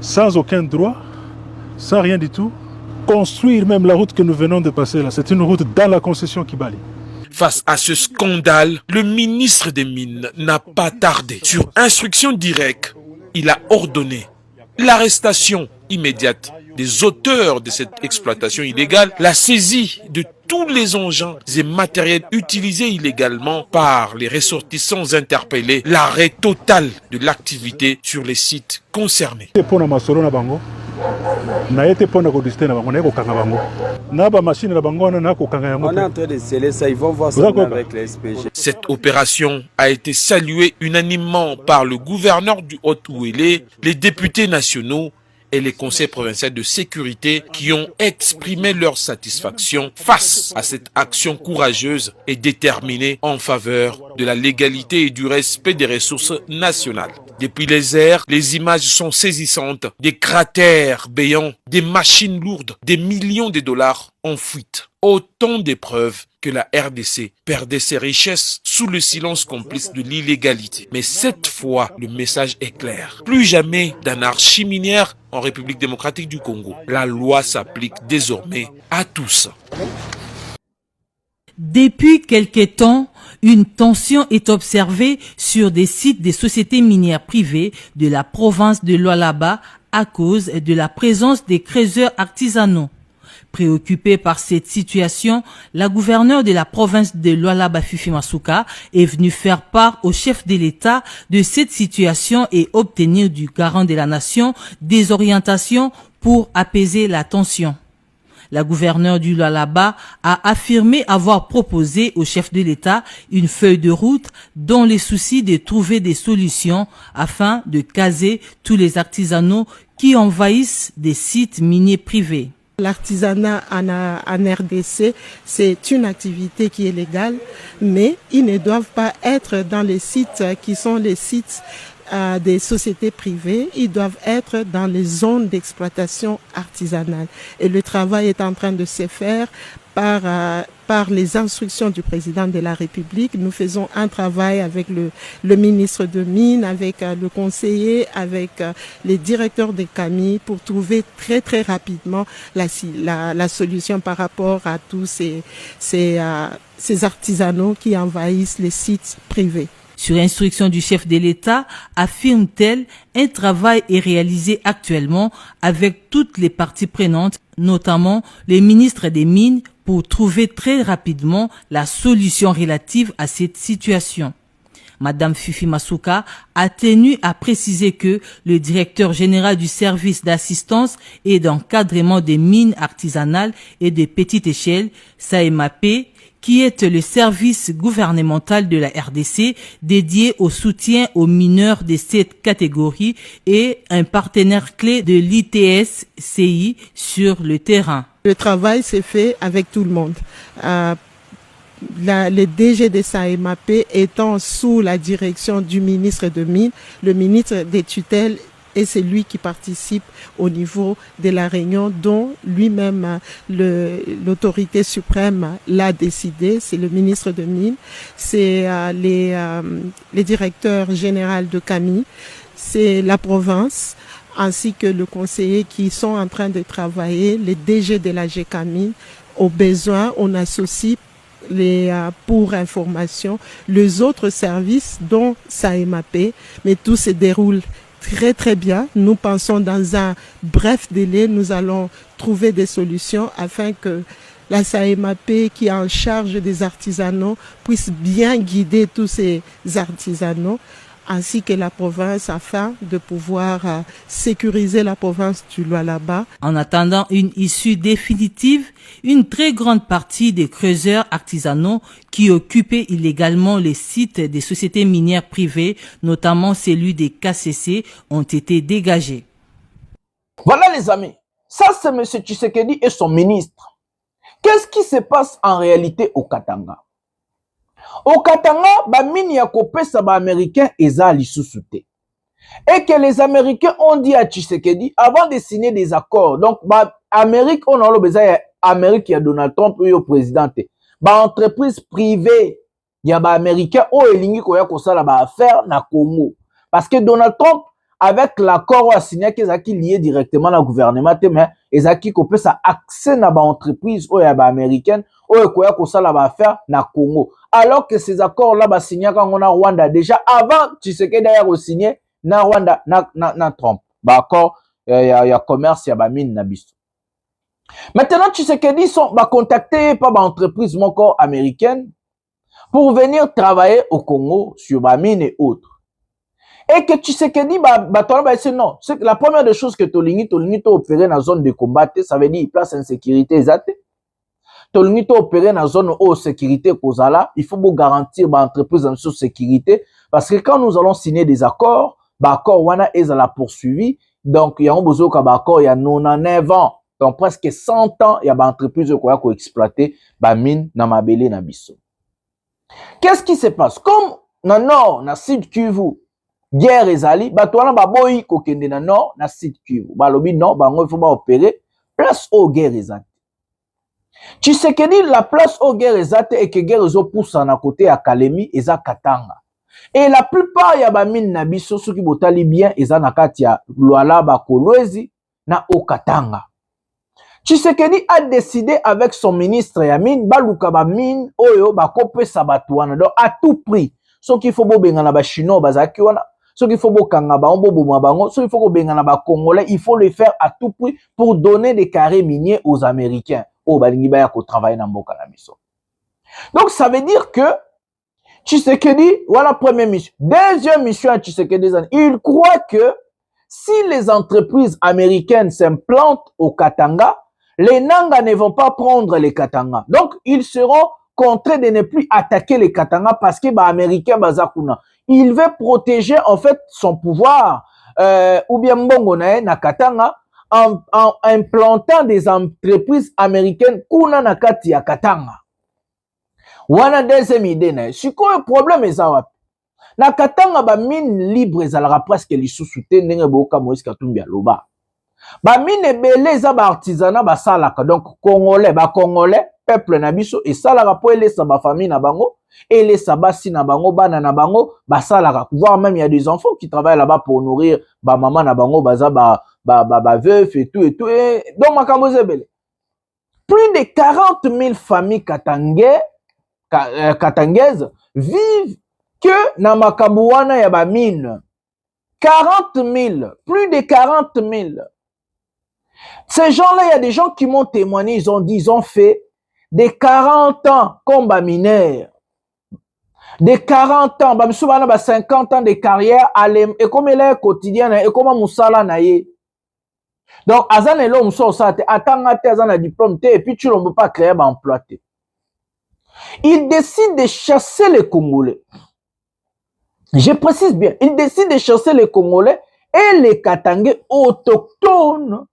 sans aucun droit, sans rien du tout, construire même la route que nous venons de passer là. C'est une route dans la concession Kibali. Face à ce scandale, le ministre des Mines n'a pas tardé. Sur instruction directe, il a ordonné l'arrestation immédiate des auteurs de cette exploitation illégale, la saisie de tous les engins et matériels utilisés illégalement par les ressortissants interpellés, l'arrêt total de l'activité sur les sites concernés. On est en train de sceller ça, ils vont voir ça avec les SPG. Cette opération a été saluée unanimement par le gouverneur du Haut-Ouélé, les députés nationaux et les conseils provinciaux de sécurité qui ont exprimé leur satisfaction face à cette action courageuse et déterminée en faveur de la légalité et du respect des ressources nationales. Depuis les airs, les images sont saisissantes. Des cratères béants, des machines lourdes, des millions de dollars en fuite. Autant de preuves que la RDC perdait ses richesses sous le silence complice de l'illégalité. Mais cette fois, le message est clair. Plus jamais d'anarchie minière en République démocratique du Congo. La loi s'applique désormais à tous. Depuis quelque temps, une tension est observée sur des sites des sociétés minières privées de la province de Lualaba à cause de la présence des creuseurs artisanaux. Préoccupée par cette situation, la gouverneure de la province de Lualaba, Fifi Masuka, est venue faire part au chef de l'État de cette situation et obtenir du garant de la nation des orientations pour apaiser la tension. La gouverneure du Lualaba a affirmé avoir proposé au chef de l'État une feuille de route dans les soucis de trouver des solutions afin de caser tous les artisanaux qui envahissent des sites miniers privés. L'artisanat en RDC, c'est une activité qui est légale, mais ils ne doivent pas être dans les sites qui sont les sites des sociétés privées, ils doivent être dans les zones d'exploitation artisanale. Et le travail est en train de se faire par les instructions du président de la République. Nous faisons un travail avec le ministre de Mines, avec le conseiller, avec les directeurs des CAMI pour trouver très très rapidement la solution par rapport à tous ces artisanaux qui envahissent les sites privés. Sur instruction du chef de l'État, affirme-t-elle, un travail est réalisé actuellement avec toutes les parties prenantes, notamment les ministres des Mines, pour trouver très rapidement la solution relative à cette situation. Madame Fifi Masuka a tenu à préciser que le directeur général du service d'assistance et d'encadrement des mines artisanales et de petite échelle, SAEMAP, qui est le service gouvernemental de la RDC dédié au soutien aux mineurs de cette catégorie et un partenaire clé de l'ITS-CI sur le terrain. Le travail s'est fait avec tout le monde. Le DG de SAEMAP étant sous la direction du ministre de Mines, le ministre des tutelles, et c'est lui qui participe au niveau de la réunion dont lui-même l'autorité suprême l'a décidé. C'est le ministre de Mines, c'est les directeurs généraux de CAMI, c'est la province ainsi que le conseiller qui sont en train de travailler, les DG de la GCAMI. Au besoin, on associe pour information les autres services dont SAEMAP, mais tout se déroule très très bien. Nous pensons dans un bref délai, nous allons trouver des solutions afin que la SAEMAP qui est en charge des artisanaux puisse bien guider tous ces artisanaux ainsi que la province afin de pouvoir sécuriser la province du Lualaba. En attendant une issue définitive, une très grande partie des creuseurs artisanaux qui occupaient illégalement les sites des sociétés minières privées, notamment celui des KCC, ont été dégagés. Voilà les amis, ça c'est M. Tshisekedi et son ministre. Qu'est-ce qui se passe en réalité au Katanga? Au Katanga, ba mini ya kopesa ba américains eza lisusu te. Et que les Américains ont dit à Tshisekedi avant de signer des accords. Donc ba Amérique on a le besoin ya Amérique ya Donald Trump yo président. Ba entreprise privée ya ba américains o elingi koya kosala ba affaire na Congo. Parce que Donald Trump avec l'accord a signé qui lié directement au gouvernement mais ezaki kopesa accès na ba entreprise o ya ba américaine o koya kosala ba affaire na Congo. Alors que ces accords-là, bah, signés quand on a Rwanda, déjà avant, tu sais que d'ailleurs, signé, na Rwanda, na Trump. Bah, accord, y a commerce, y a bah, mine, na bisto. Maintenant, tu sais que ils sont, bah, contactés par bah, entreprise, mon corps américaine, pour venir travailler au Congo, sur bah, mine et autres. Et que tu sais que dit, c'est non. C'est la première des choses que Tolingi opéré dans la zone de combat, ça veut dire, place insécurité, exacte. Tolunito opérer dans la zone haute sécurité kozala, il faut garantir l'entreprise en sécurité parce que quand nous allons signer des accords, l'accord wana est à la poursuivi, donc il y a un besoin qu'un accord il y a 99 ans, donc presque 100 ans il y a entreprise qui a exploité mine na mabele na biso. Qu'est-ce qui se passe? Comme dans nord, dans sud Kivu, guerre ezali bato wana baboyi kokende na nord na sud Kivu balobi non bango il faut ba opérer place au guerre ezali Tshisekedi la place au guerre ezate et que guerre ezo poussa na côté ya Kalemi eza Katanga et la plupart ya ba mine na biso soki botali bien eza na kati ya Lualaba Kolwezi na Okatanga. Tshisekedi a décidé avec son ministre ya mine baluka ba mine oyo bakopesa bato wana donc à tout prix soki faut bobenga na ba chinois bazaki wana soki faut bokanga bango boboma bango soki faut bobenga na ba congolais il faut le faire à tout prix pour donner des carrés miniers aux américains au balingi baya ko travailler na mboka na biso. Donc ça veut dire que Tshisekedi voilà première mission. Deuxième mission à Tshisekedi, il croit que si les entreprises américaines s'implantent au Katanga, les Nanga ne vont pas prendre les Katanga. Donc, ils seront contraints de ne plus attaquer les Katanga parce que les Américains, il veut protéger en fait son pouvoir ou bien Mbongonae na Katanga en implantant des entreprises américaines kuna na kati ya Katanga. Wana deuxième idée na. Le problème est ça. Na Katanga ba mine libre ezalaka presque lisusu te ndenge boka Moïse Katumbi aloba. Ba mine belé za ba artisanat ba salaka donc congolais peuple na biso et salaka po elesa ba famille na bango elesa basi na bango bana na bango ba salaka voire même il y a des enfants qui travaillent là-bas pour nourrir ba maman na bango baza ba veuf et tout et donc makambo zebele. Plus de 40 000 familles katangaises vivent que na makabuana ya ba mine 40 000, plus de 40 000. Ces gens-là, il y a des gens qui m'ont témoigné, ils ont dit, ils ont fait des 40 ans comme ba mineurs. Des 40 ans, ba 50 ans de carrière, et comme il est quotidien, et comme Moussala naye. Donc, azan elo mousso sa te, atangate azan a diplôme te, et puis tu ne peux pas créer un emploi te. Ils décident de chasser les Congolais. Je précise bien, il décide de chasser les Congolais et les Katangais autochtones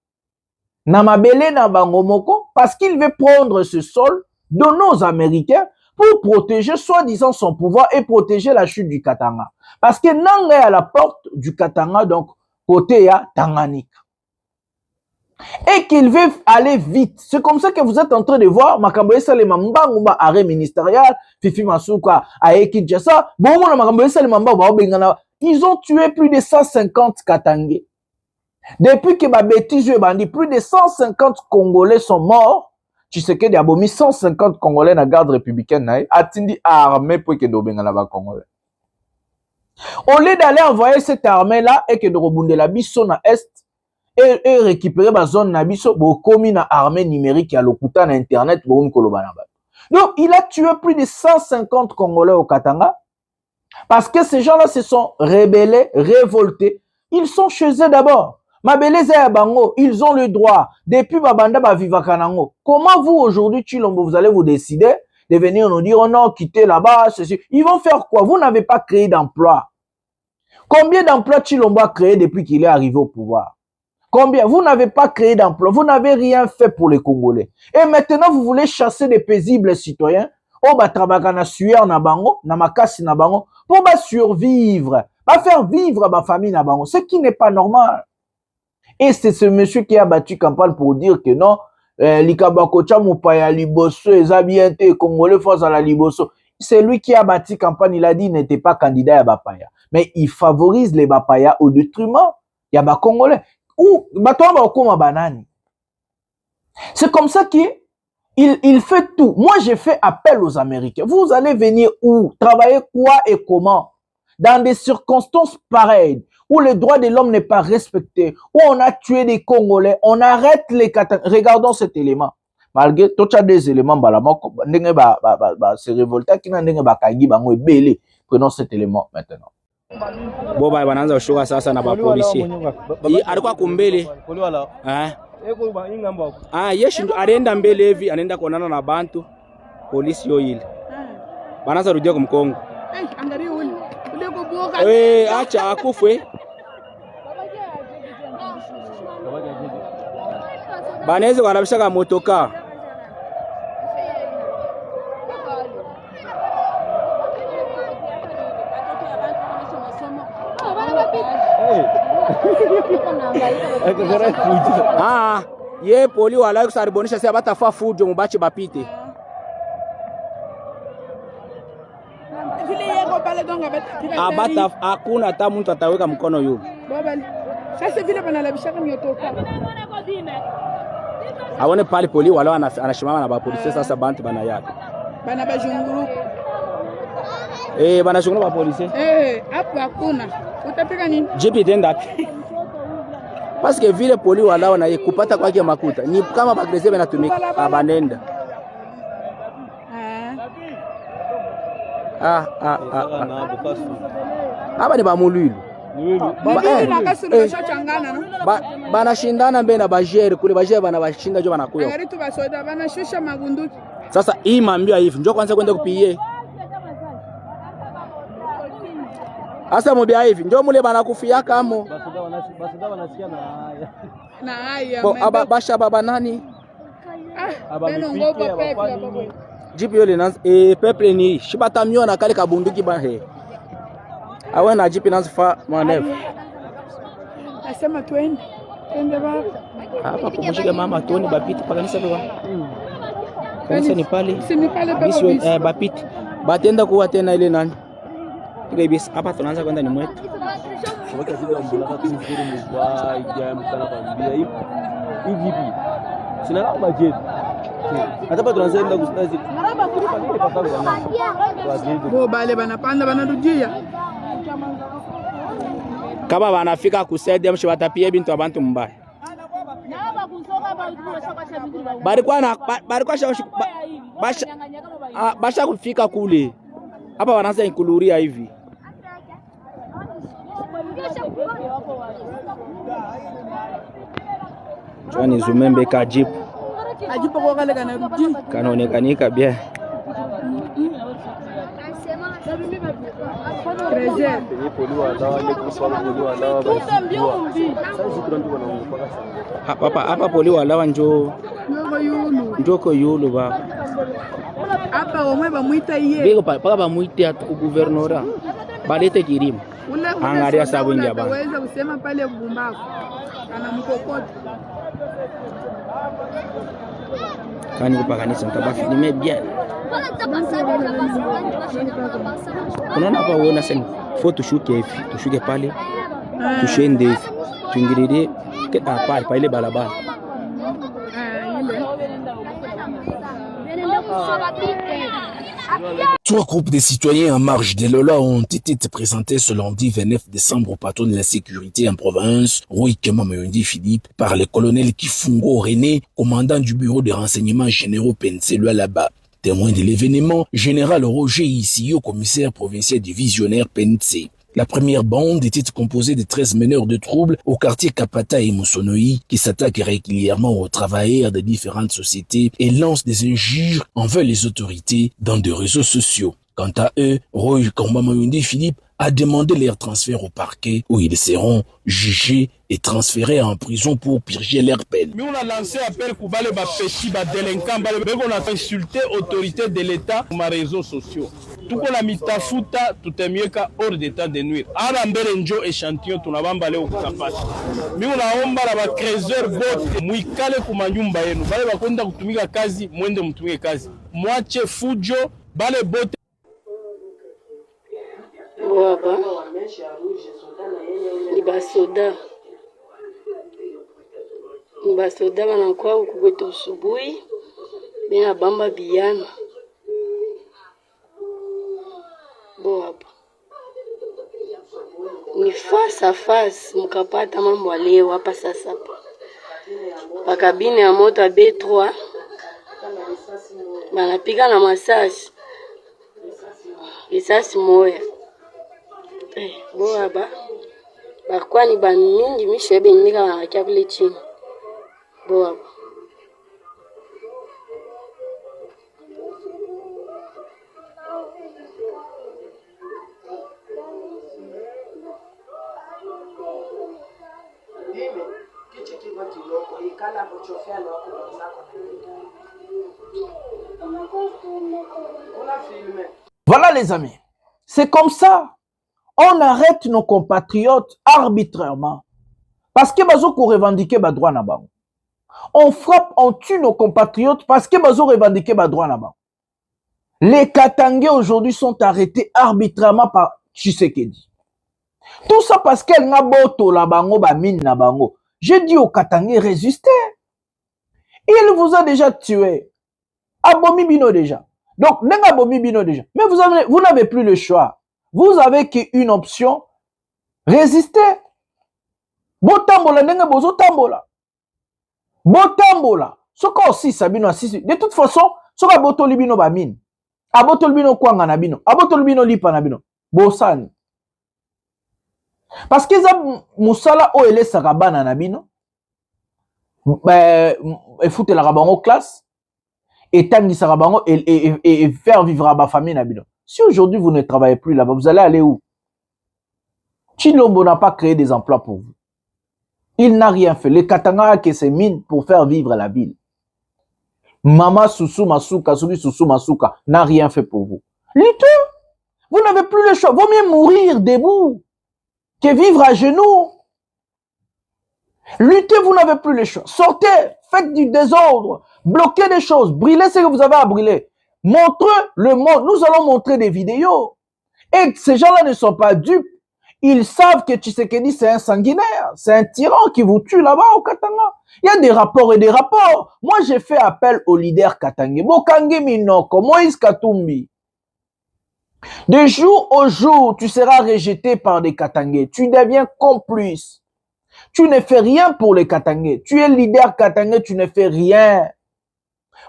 na mabele na bangomoko parce qu'il veut prendre ce sol de nos Américains pour protéger soi-disant son pouvoir et protéger la chute du Katanga. Parce que Nanga est à la porte du Katanga, donc côté ya Tanganyika. Et qu'il veut aller vite. C'est comme ça que vous êtes en train de voir Makamboye Salema Mbangumba arrêt ministériel, Fifi Masuka Aeki Djassa, Makamboye Salema Mbangumba, ils ont tué plus de 150 Katangais. Depuis que ma bêtise est bandit, plus de 150 Congolais sont morts. Tu sais qu'il y a 150 Congolais dans la garde républicaine, attendi armée pour que Dobenga la Congolais. Au lieu d'aller envoyer cette armée-là et que de rebonder la biso na Est, et récupérer ma zone nabiso bokomi na armée numérique à l'okuta na internet donc il a tué plus de 150 Congolais au Katanga parce que ces gens-là se sont rebellés, révoltés. Ils sont chez eux d'abord. Mabeleze ya bango, ils ont le droit depuis babanda ba vivaka nango. Comment vous aujourd'hui Chilombo vous allez vous décider de venir nous dire oh non quittez là-bas ceci. Ils vont faire quoi? Vous n'avez pas créé d'emploi. Combien d'emplois Chilombo a créé depuis qu'il est arrivé au pouvoir? Combien? Vous n'avez pas créé d'emploi. Vous n'avez rien fait pour les Congolais. Et maintenant, vous voulez chasser des paisibles citoyens. Oh, bah, travailler na sueur na bango, na makasi na bango, pour bah survivre, bah faire vivre ma famille na bango. Ce qui n'est pas normal. Et c'est ce monsieur qui a battu campagne pour dire que non, l'Ikabakocha Moupaya Liboso, les habités Congolais face à la Liboso. C'est lui qui a battu campagne. Il a dit qu'il n'était pas candidat à Bapaya. Mais il favorise les Bapaya au détriment. Il y a des Congolais. C'est comme ça qu'il fait tout. Moi, j'ai fait appel aux Américains. Vous allez venir où? Travailler quoi et comment? Dans des circonstances pareilles, où le droit de l'homme n'est pas respecté, où on a tué des Congolais, on arrête les Katangais. Regardons cet élément. Malgré tout ça des éléments, c'est révolté qui n'a pas belé. Prenons cet élément maintenant. Boba wanaanza kushuka sasa na polisi. Alikuwa kumbele. Yeshi alienda mbele hivi anaenda kuonana na bantu polisi yo ile. Banaanza rudia kumkongo. Angalia ule. Ule kuboka. Acha akufwe. Banaweza wanabishaka motoka. Ah, ye poli wala kusaribonisha sasa batafa fujo mubache bapite. Abata hakuna hata mtu ataweka mkono yule. Sasa vile banalabishaka miotoka. Aone pale poli wala anashimama na bapolisi sasa bantu banayaka. Bana bajunguru. Bana shunguru bapolisi. Hapo hakuna. Utapika nini? Jipi tenda wapi? Paske vile poli wala wana kupata kwake makuta. Ni kama bagrese banatumika abanenda. Aba ni bamululu. Banashindana mbele na bajere kule bajere banabashinda jo banakuya. Agaritu basoda banashusha magunduki. Sasa hii maambia hivi njoo kwanza kwenda kupie. Asa mbia hivi njoo mule banakufia kamo. Basoda wanasikia na haya. Na haya. Kwa basha baba nani? Beno ngoba pepe baba. Jipi yole nanza pepe ni shibatamio na kale kabunduki ba he. Awe na jipi nanza fa manevu. Asema twende baba. Hapa kumshika mama tuone bapiti pakanisa baba. Kanisa ni pale. Si ni pale baba. Bapiti. Batenda kuwa tena ile nani? Ile bis hapa tunaanza kwenda ni mwetu. Kwa sababu mbona kama tunzuri mbaya ya mkana kwambia hivi. Hivi. Sina kama jetu. Hata pa tunaanza kwenda kustazi. Maraba kule pale patano bana. Bo bale banapanda banarujia. Kama wanafika kusaidia mshi watapie bintu abantu mbaya. Basha kufika kule. Hapa wanaanza inkuluria hivi. Chani zumembe kajipu. Ajipo kwa kale kanarudi. Kanaonekanika bien. Hapa poli walawa njoko yulu ba. Hapa omwe bamuita iye. Bego paka bamuita ku guvernora. Balete kirima. Angalia sabu njaba. Waweza kusema pale Bumbaku. Ana mkokoti. Kani kupakanisa ntabafilime bien. Unaona hapa uona sasa foto tushuke pale. Tushende hivi. Tuingirire pale pale balabala. Trois groupes de citoyens en marge de Lola ont été présentés ce lundi 29 décembre au patron de la sécurité en province, Roïkema Mayundi Philippe, par le colonel Kifungo René, commandant du bureau de renseignements généraux PNC là-bas. Témoin de l'événement, général Roger Issio, commissaire provincial divisionnaire PNC. La première bande était composée de 13 meneurs de troubles au quartier Kapata et Moussonoï qui s'attaquent régulièrement aux travailleurs de différentes sociétés et lancent des injures envers les autorités dans des réseaux sociaux. Quant à eux, Roïkema Mayundi Philippe a demandé leur transfert au parquet où ils seront jugés et transférés en prison pour purger leur peine. Mais on a lancé appel pour les petits délinquants, on a insulté l'autorité de l'État sur les réseaux sociaux. Tout qu'on a mis ta fouta, tout est mieux qu'à hors d'état de nuire. À l'ambel njo échantillon, tu n'as pas balé au Kutapati. Mais on a omba la créseur vote, mouikale kumanyumba yenu. Bale bakonda kutumika kazi, mwende mtumike kazi. Mwache fujo, bale bote. Waba ni basoda wanakuwa ukugwetu usubuhi bena bamba biyana bo hapa ni face à face mukapata mambo leo hapa sasa hapa bakabine ya moto ya B3 banapiga na masasi risasi moya bo hapa bakwani bamingi mishebe nika wanakia kule chini bo hapa Voilà les amis, c'est comme ça. On arrête nos compatriotes arbitrairement parce que bazo ko revendiquer ba droit na bango. On frappe, on tue nos compatriotes parce que bazo revendiquer ba droit na bango. Les Katangais aujourd'hui sont arrêtés arbitrairement par Tshisekedi. Tout ça parce qu'elle n'a boto la bango ba mine na bango. J'ai dit aux Katangais résister. Il vous a déjà tué. Abomi bino déjà. Donc, nenga abomi bino déjà. Mais vous n'avez plus le choix. Vous avez qu'une option. Résister. Botambola nenga bozo tambola. Botambola. Soko aussi sabino asisi. De toute façon, soka boto libino ba mine. Aboto libino kwanga na bino. Aboto libino lipa na bino. Bosani. Parce que ça musala o ele sakabana na bino. Et foutre la rabango classe. Et tangisaka bango et faire vivre à ma famille na bino. Si aujourd'hui vous ne travaillez plus là-bas, vous allez aller où? Tshilombo n'a pas créé des emplois pour vous. Il n'a rien fait. Les Katanga a que ses mines pour faire vivre la ville. Mama Soussou Masuka, celui Soussou Masuka n'a rien fait pour vous. Luttez! Vous n'avez plus le choix. Vaut mieux mourir debout que vivre à genoux. Luttez, vous n'avez plus le choix. Sortez, faites du désordre, bloquez des choses, brûlez ce que vous avez à brûler. Montrez le monde. Nous allons montrer des vidéos. Et ces gens-là ne sont pas dupes. Ils savent que Tshisekedi, c'est un sanguinaire. C'est un tyran qui vous tue là-bas au Katanga. Il y a des rapports et des rapports. Moi, j'ai fait appel au leader katangais. Bokangi Minoko, Moïse Katumbi. De jour au jour, tu seras rejeté par des Katangais. Tu deviens complice. Tu ne fais rien pour les Katangais. Tu es leader Katangais, tu ne fais rien.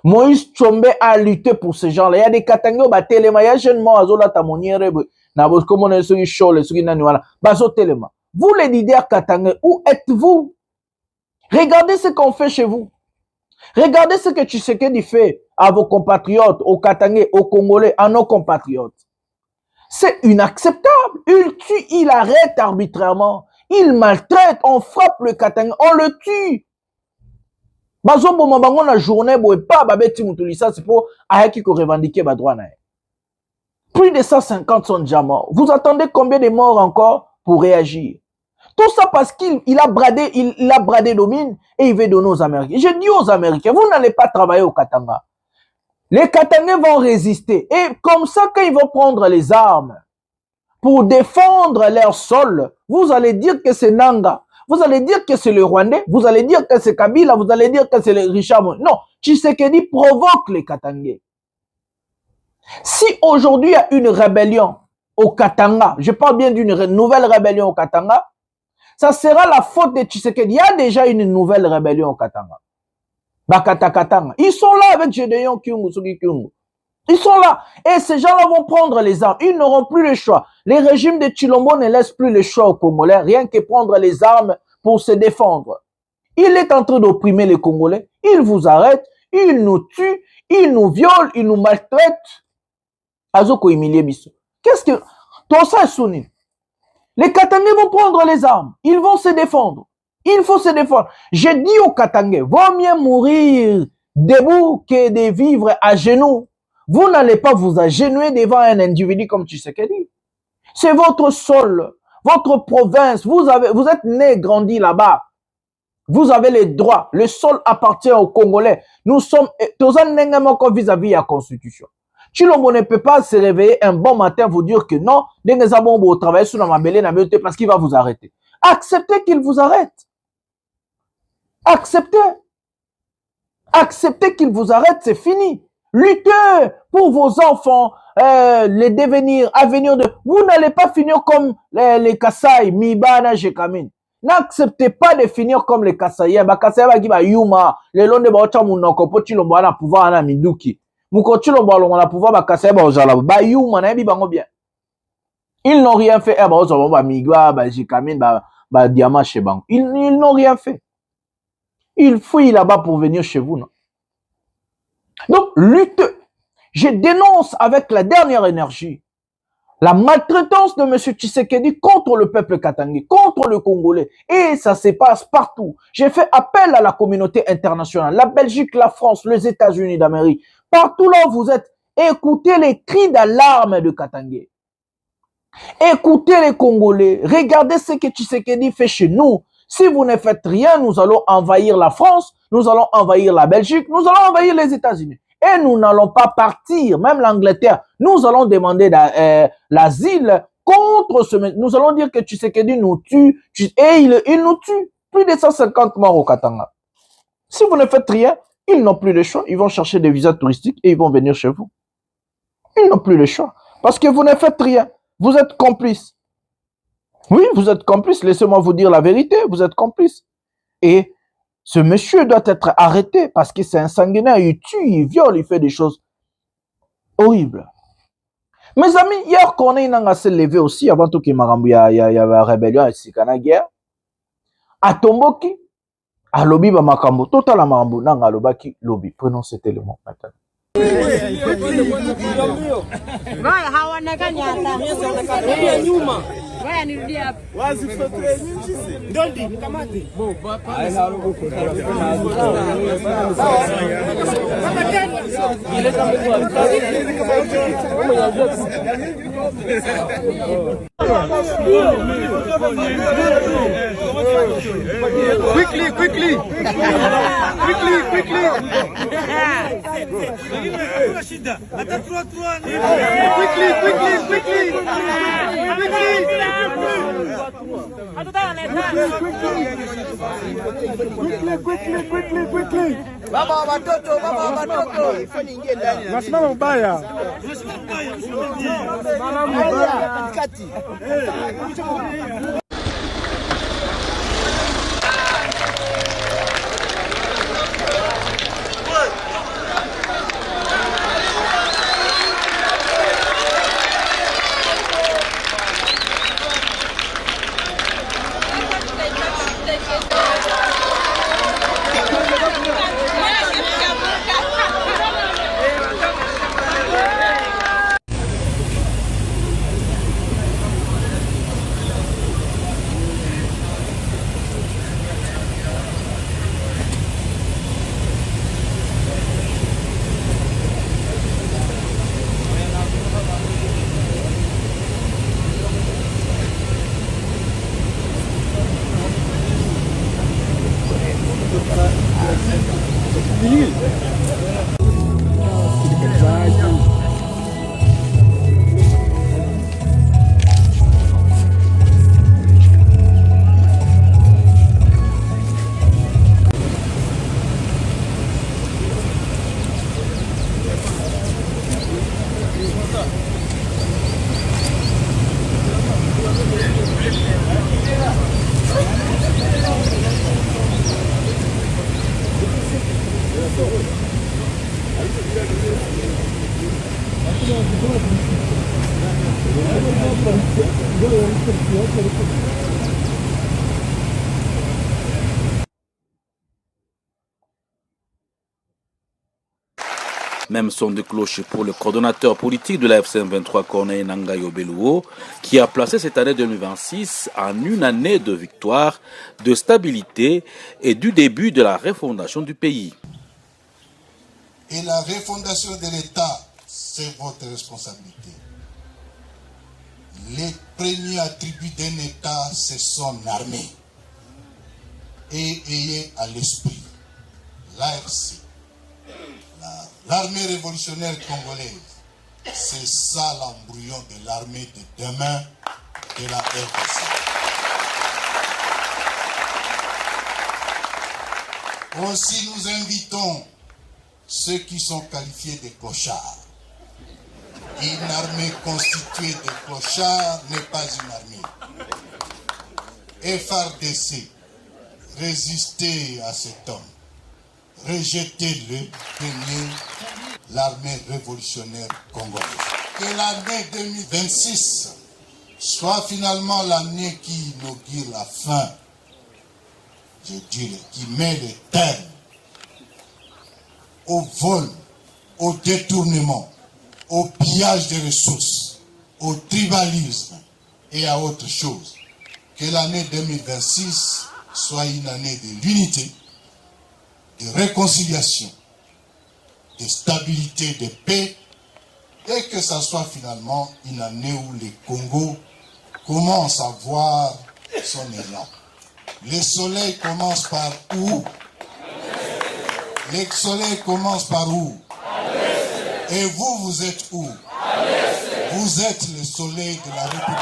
Moïse Tchombe a lutté pour ces gens-là. Il y a des Katangais au Batelema. Il y a jeune mort à Zola Tamoniere. Vous les leaders Katangais, où êtes-vous? Regardez ce qu'on fait chez vous. Regardez ce que Tshisekedi fait à vos compatriotes, aux Katangais, aux Congolais, à nos compatriotes. C'est inacceptable. Il tue, il arrête arbitrairement. Il maltraite, on frappe le Katanga, on le tue. La journée, c'est pour revendiquer ma droit. Plus de 150 sont déjà morts. Vous attendez combien de morts encore pour réagir? Tout ça parce qu'il a bradé nos mines et il veut donner aux Américains. Je dis aux Américains, vous n'allez pas travailler au Katanga. Les Katangais vont résister. Et comme ça, quand ils vont prendre les armes pour défendre leur sol, vous allez dire que c'est Nanga. Vous allez dire que c'est le Rwandais. Vous allez dire que c'est Kabila. Vous allez dire que c'est le Richard. Non, Tshisekedi provoque les Katangais. Si aujourd'hui il y a une rébellion au Katanga, je parle bien d'une nouvelle rébellion au Katanga, ça sera la faute de Tshisekedi. Il y a déjà une nouvelle rébellion au Katanga. Bakata Katanga. Ils sont là avec Gédéon Kyungu, Sugi Kyungu. Ils sont là. Et ces gens-là vont prendre les armes. Ils n'auront plus le choix. Les régimes de Tshilombo ne laissent plus le choix aux Congolais, rien que prendre les armes pour se défendre. Il est en train d'opprimer les Congolais. Il vous arrête, il nous tue, il nous viole, il nous maltraite. Azoko Emilie Bisso. Qu'est-ce que... Tout ça est sonné. Les Katangais vont prendre les armes. Ils vont se défendre. Il faut se défendre. J'ai dit aux Katangais, vaut mieux mourir debout que de vivre à genoux. Vous n'allez pas vous agenouiller devant un individu comme Tshisekedi. C'est votre sol, votre province. Vous êtes né, grandi là-bas. Vous avez les droits. Le sol appartient aux Congolais. Nous sommes vis-à-vis de la Constitution. Tshilombo ne peut pas se réveiller un bon matin vous dire que non, vous travaillez sur la mabélé parce qu'il va vous arrêter. Acceptez qu'il vous arrête. Acceptez. Acceptez qu'il vous arrête, c'est fini. Luttez pour vos enfants, les devenirs, avenir de... Vous n'allez pas finir comme les Kassai, Mibana, Jekamine. N'acceptez pas de finir comme les Kassaïens. Kassai va dire Yuma, les longs de Baocha Mounoko, Pochilombo a pouvoir à Minduki. Moukochilombo a pouvoir à Kassai Baojala. Ba Yuma, n'a pas bien. Ils n'ont rien fait. Ba Migwa, ba Jekamine, ba Diama Chebang. Ils n'ont rien fait. Ils fuient là-bas pour venir chez vous, non? Donc, lutte. Je dénonce avec la dernière énergie la maltraitance de M. Tshisekedi contre le peuple katangais, contre le Congolais. Et ça se passe partout. J'ai fait appel à la communauté internationale, la Belgique, la France, les États-Unis d'Amérique. Partout là où vous êtes, écoutez les cris d'alarme de Katangais. Écoutez les Congolais. Regardez ce que Tshisekedi fait chez nous. Si vous ne faites rien, nous allons envahir la France, nous allons envahir la Belgique, nous allons envahir les États-Unis. Et nous n'allons pas partir, même l'Angleterre. Nous allons demander l'asile contre ce... Nous allons dire que Tshisekedi nous tue, et il nous tue. Plus de 150 morts au Katanga. Si vous ne faites rien, ils n'ont plus le choix. Ils vont chercher des visas touristiques et ils vont venir chez vous. Ils n'ont plus le choix. Parce que vous ne faites rien. Vous êtes complices. Oui, vous êtes complices. Laissez-moi vous dire la vérité. Vous êtes complices. Et ce monsieur doit être arrêté parce que c'est un sanguinaire. Il tue, il viole, il fait des choses horribles. Mes amis, hier, Corneille Nangaa s'est levé aussi avant tout qu'il y a la rébellion à Sikana guerre. À Tomboki, à Lobi Bamakambo, total Amarambo, Nanga Lobaki, Lobi. Prenons cet élément maintenant. Quickly, quickly. Quickly, quickly. Quickly, quickly, quickly. Quickly. Baba watoto. Nasimama mbaya. Katikati. Même son de cloche pour le coordonnateur politique de la FC23 Corneille Nangaa Yobeluo, qui a placé cette année 2026 en une année de victoire, de stabilité et du début de la refondation du pays. Et la refondation de l'État, c'est votre responsabilité. Les premiers attributs d'un État, c'est son armée. Et ayez à l'esprit l'ARC, l'armée révolutionnaire congolaise. C'est ça l'embryon de l'armée de demain de la RDC. Aussi, nous invitons ceux qui sont qualifiés de clochards. Une armée constituée de clochards n'est pas une armée. FARDC, résistez à cet homme. Rejetez-le, prenez l'armée révolutionnaire congolaise. Que l'année 2026 soit finalement l'année qui inaugure la fin, je dirais, qui met le terme au vol, au détournement, au pillage des ressources, au tribalisme et à autre chose. Que l'année 2026 soit une année de l'unité, de réconciliation, de stabilité, de paix, et que ça soit finalement une année où le Congo commence à voir son élan. Le soleil commence par où? Le soleil commence par où? Et vous, vous êtes où? Vous êtes le soleil de la République.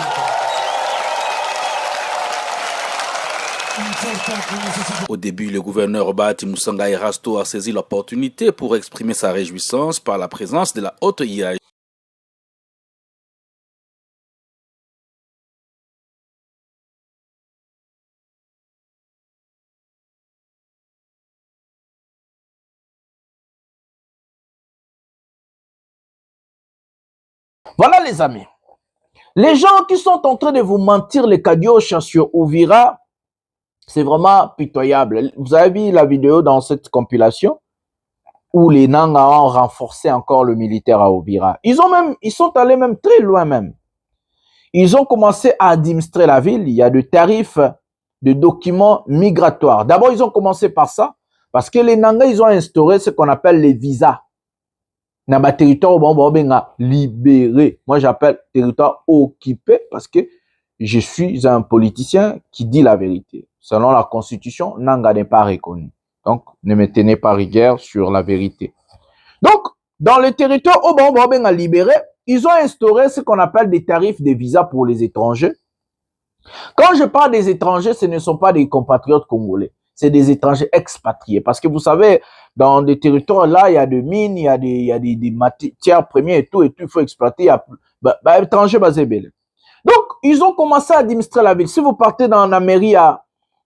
Au début, le gouverneur Bahati Moussanga Erasto a saisi l'opportunité pour exprimer sa réjouissance par la présence de la haute hiérarchie. Voilà les amis. Les gens qui sont en train de vous mentir les cadioches sur Ouvira, c'est vraiment pitoyable. Vous avez vu la vidéo dans cette compilation où les Nanga ont renforcé encore le militaire à Ouvira. Ils sont allés même très loin même. Ils ont commencé à administrer la ville. Il y a des tarifs de documents migratoires. D'abord, ils ont commencé par ça parce que les Nanga, ils ont instauré ce qu'on appelle les visas. Dans le territoire libéré. Moi, j'appelle territoire occupé parce que je suis un politicien qui dit la vérité. Selon la Constitution, Nanga n'est pas reconnu. Donc, ne me tenez pas rigueur sur la vérité. Donc, dans le territoire libéré, ils ont instauré ce qu'on appelle des tarifs de visa pour les étrangers. Quand je parle des étrangers, ce ne sont pas des compatriotes congolais. C'est des étrangers expatriés. Parce que vous savez, dans des territoires là, il y a des mines, il y a des matières premières et tout, il faut exploiter. Il y a étrangers basés belges. Donc, ils ont commencé à administrer la ville. Si vous partez dans la mairie,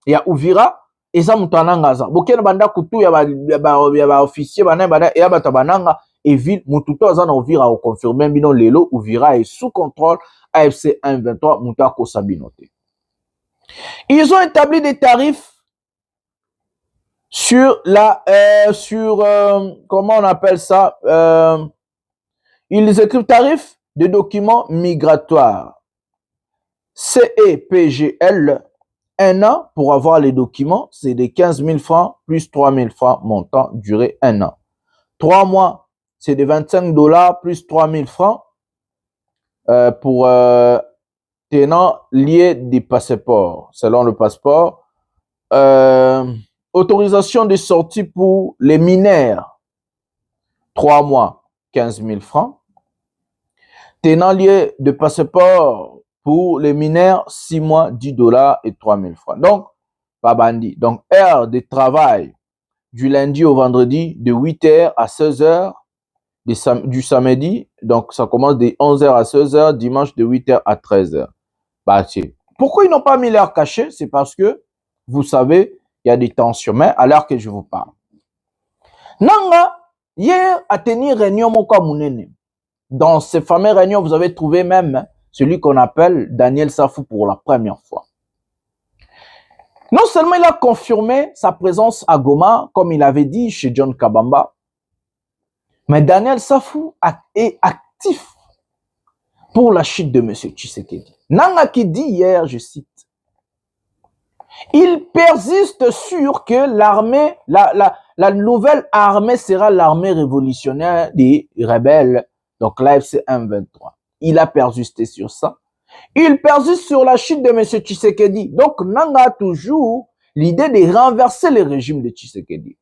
il y a Ouvira, et ça, Moutanangaza. Bokena banda kutu, il y a officier, et ya batabananga, et ville, Moututo, azana Ouvira, au confirmé, bino lelo, Ouvira est sous contrôle, AFC 123, Moutako Sabinote. Ils ont établi des tarifs sur comment on appelle ça, ils écrivent tarifs de documents migratoires. CEPGL, 1 an pour avoir les documents, c'est de 15 000 francs plus 3 000 francs montant, durée 1 an. 3 mois, c'est de 25 $ plus 3 000 francs pour tenant lié des passeports. Selon le passeport, autorisation de sortie pour les mineurs, 3 mois, 15 000 francs. Tenant lié de passeport pour les mineurs, 6 mois, 10 $ et 3 000 francs. Donc, pas bandit. Donc, heure de travail du lundi au vendredi, de 8h à 16h, du samedi. Donc, ça commence de 11h à 16h, dimanche de 8h à 13h. Bah, pourquoi ils n'ont pas mis l'heure cachée? C'est parce que, vous savez, il y a des tensions. Mais à l'heure que je vous parle. Nanga, hier, a tenu réunion Moka Mounene. Dans ces fameuses réunions, vous avez trouvé même celui qu'on appelle Daniel Safou pour la première fois. Non seulement il a confirmé sa présence à Goma, comme il avait dit chez John Kabamba, mais Daniel Safou est actif pour la chute de M. Tshisekedi. Nanga qui dit hier, je cite, il persiste sur que l'armée, la nouvelle armée sera l'armée révolutionnaire des rebelles, donc l'AFC 123. Il a persisté sur ça. Il persiste sur la chute de M. Tshisekedi. Donc, Nanga a toujours l'idée de renverser le régime de Tshisekedi.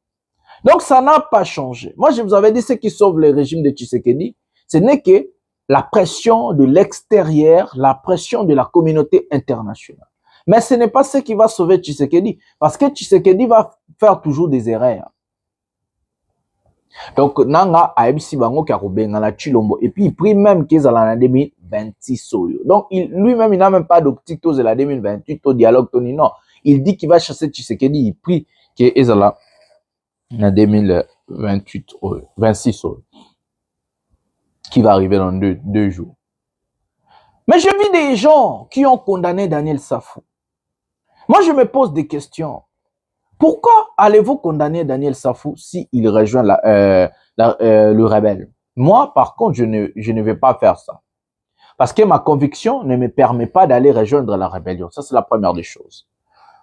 Donc, ça n'a pas changé. Moi, je vous avais dit, ce qui sauve le régime de Tshisekedi, ce n'est que la pression de l'extérieur, la pression de la communauté internationale. Mais ce n'est pas ce qui va sauver Tshisekedi, parce que Tshisekedi va faire toujours des erreurs. Donc, Nanga a ebisi bango karubenga la Chilombo. Et puis, il prie même qu'ils allaient en 2026. Donc, lui-même, il n'a même pas d'optique de la 2028 au dialogue. Non, il dit qu'il va chasser Tshisekedi. Il prie qu'ils allaient en 2028, 26, qui va arriver dans deux jours. Mais je vis des gens qui ont condamné Daniel Safou. Moi, je me pose des questions. Pourquoi allez-vous condamner Daniel Safou s'il rejoint le rebelle? Moi, par contre, je ne vais pas faire ça. Parce que ma conviction ne me permet pas d'aller rejoindre la rébellion. Ça, c'est la première des choses.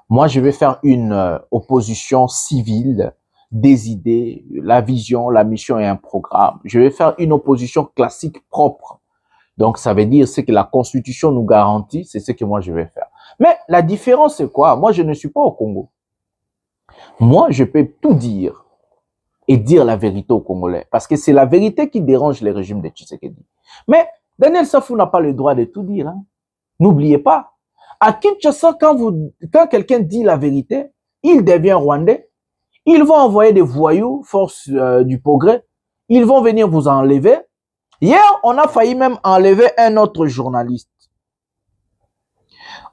Moi, je vais faire une opposition civile, des idées, la vision, la mission et un programme. Je vais faire une opposition classique propre. Donc, ça veut dire ce que la Constitution nous garantit, c'est ce que moi je vais faire. Mais la différence, c'est quoi? Moi, je ne suis pas au Congo. Moi, je peux tout dire et dire la vérité aux Congolais. Parce que c'est la vérité qui dérange les régimes de Tshisekedi. Mais Daniel Safou n'a pas le droit de tout dire. Hein. N'oubliez pas. À Kinshasa, quand quelqu'un dit la vérité, il devient rwandais. Ils vont envoyer des voyous, force du progrès. Ils vont venir vous enlever. Hier, on a failli même enlever un autre journaliste.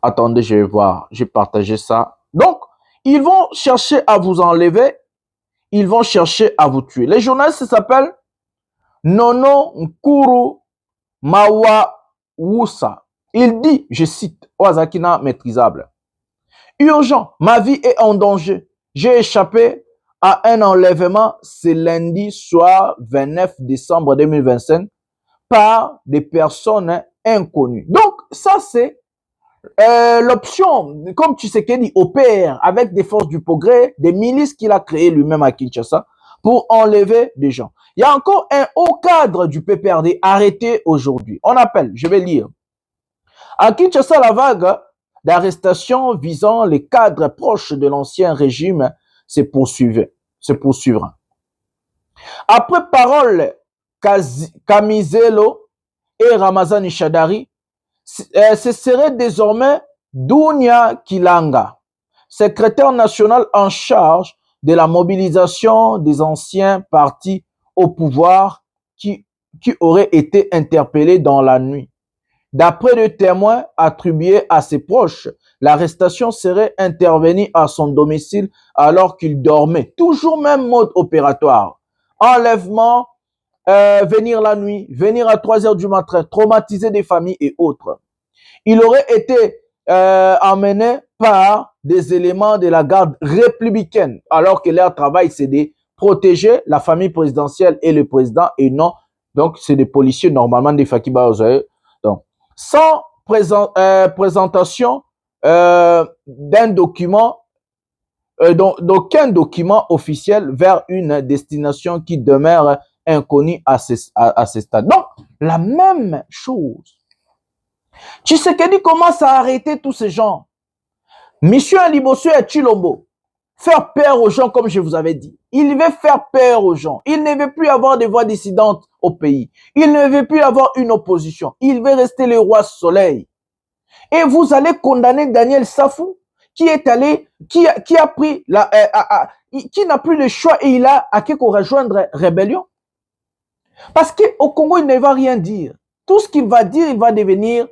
Attendez, je vais voir. J'ai partagé ça. Donc, ils vont chercher à vous enlever. Ils vont chercher à vous tuer. Les journalistes s'appellent Nono Nkuru Mawawusa. Il dit, je cite, Oazakina maîtrisable. Urgent, ma vie est en danger. J'ai échappé à un enlèvement ce lundi soir 29 décembre 2025 par des personnes inconnues. Donc, ça c'est l'option, comme Tshisekedi opère avec des forces du progrès, des milices qu'il a créées lui-même à Kinshasa pour enlever des gens. Il y a encore un haut cadre du PPRD arrêté aujourd'hui. On appelle, je vais lire. À Kinshasa, la vague d'arrestations visant les cadres proches de l'ancien régime se poursuivra. Après parole Kamizelo et Ramazani Shadari, ce serait désormais Dounia Kilanga, secrétaire national en charge de la mobilisation des anciens partis au pouvoir qui aurait été interpellé dans la nuit. D'après des témoins attribués à ses proches, l'arrestation serait intervenue à son domicile alors qu'il dormait. Toujours même mode opératoire. Enlèvement, venir la nuit, venir à 3 heures du matin, traumatiser des familles et autres. Il aurait été emmené par des éléments de la garde républicaine, alors que leur travail, c'est de protéger la famille présidentielle et le président, et non, donc c'est des policiers, normalement des Fakiba Ozaï. Donc, sans présentation d'un document, d'aucun document officiel vers une destination qui demeure inconnue à ce stade. Donc, la même chose. Tshisekedi commence à arrêter tous ces gens. Monsieur Alibosso et Chilombo, faire peur aux gens comme je vous avais dit. Il veut faire peur aux gens. Il ne veut plus avoir de voix dissidentes au pays. Il ne veut plus avoir une opposition. Il veut rester le roi soleil. Et vous allez condamner Daniel Safou, qui est allé, qui a pris qui n'a plus le choix et il a à qui rejoindre rébellion. Parce qu'au Congo, il ne va rien dire. Tout ce qu'il va dire, il va devenir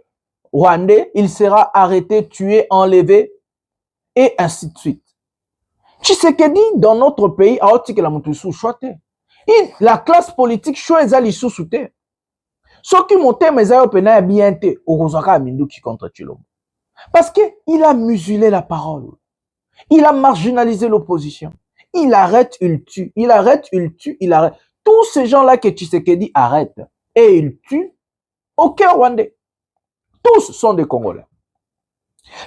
rwandais, il sera arrêté, tué, enlevé, et ainsi de suite. Tshisekedi, dans notre pays, la classe politique choisit les sous-soutés. Ceux qui montent, mais ils ont bien été contre Chilombo. Parce qu'il a muselé la parole. Il a marginalisé l'opposition. Il arrête, il tue. Il arrête, il tue, il arrête. Tous ces gens-là que Tshisekedi arrête et il tue, aucun Rwandais. Tous sont des Congolais.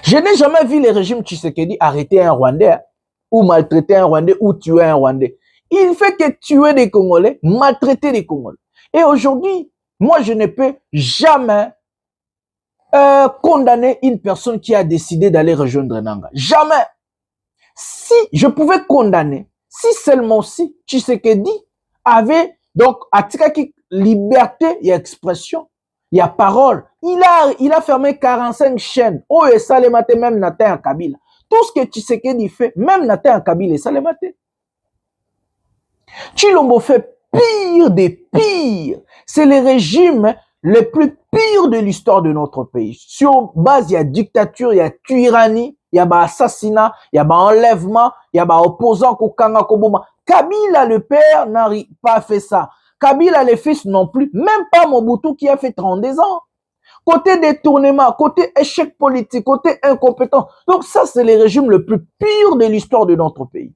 Je n'ai jamais vu les régimes Tshisekedi arrêter un Rwandais ou maltraiter un Rwandais ou tuer un Rwandais. Il fait que tuer des Congolais, maltraiter des Congolais. Et aujourd'hui, moi, je ne peux jamais condamner une personne qui a décidé d'aller rejoindre Nanga. Jamais. Si je pouvais condamner, si seulement si Tshisekedi avait donc atikaki liberté et expression, il y a parole. Il a fermé 45 chaînes. Oh, et ça les maté même Natin Kabila. Tout ce que Tshisekedi fait, même Natin Kabila, ça les maté. Chilombo fait pire des pires. C'est le régime le plus pire de l'histoire de notre pays. Sur base, il y a dictature, il y a tyrannie, il y a assassinat, il y a enlèvement, il y a opposant Kokanga Koboma. Kabila, le père, n'a pas fait ça. Kabila, le fils non plus. Même pas Mobutu qui a fait 32 ans. Côté détournement, côté échec politique, côté incompétence. Donc ça, c'est le régime le plus pire de l'histoire de notre pays.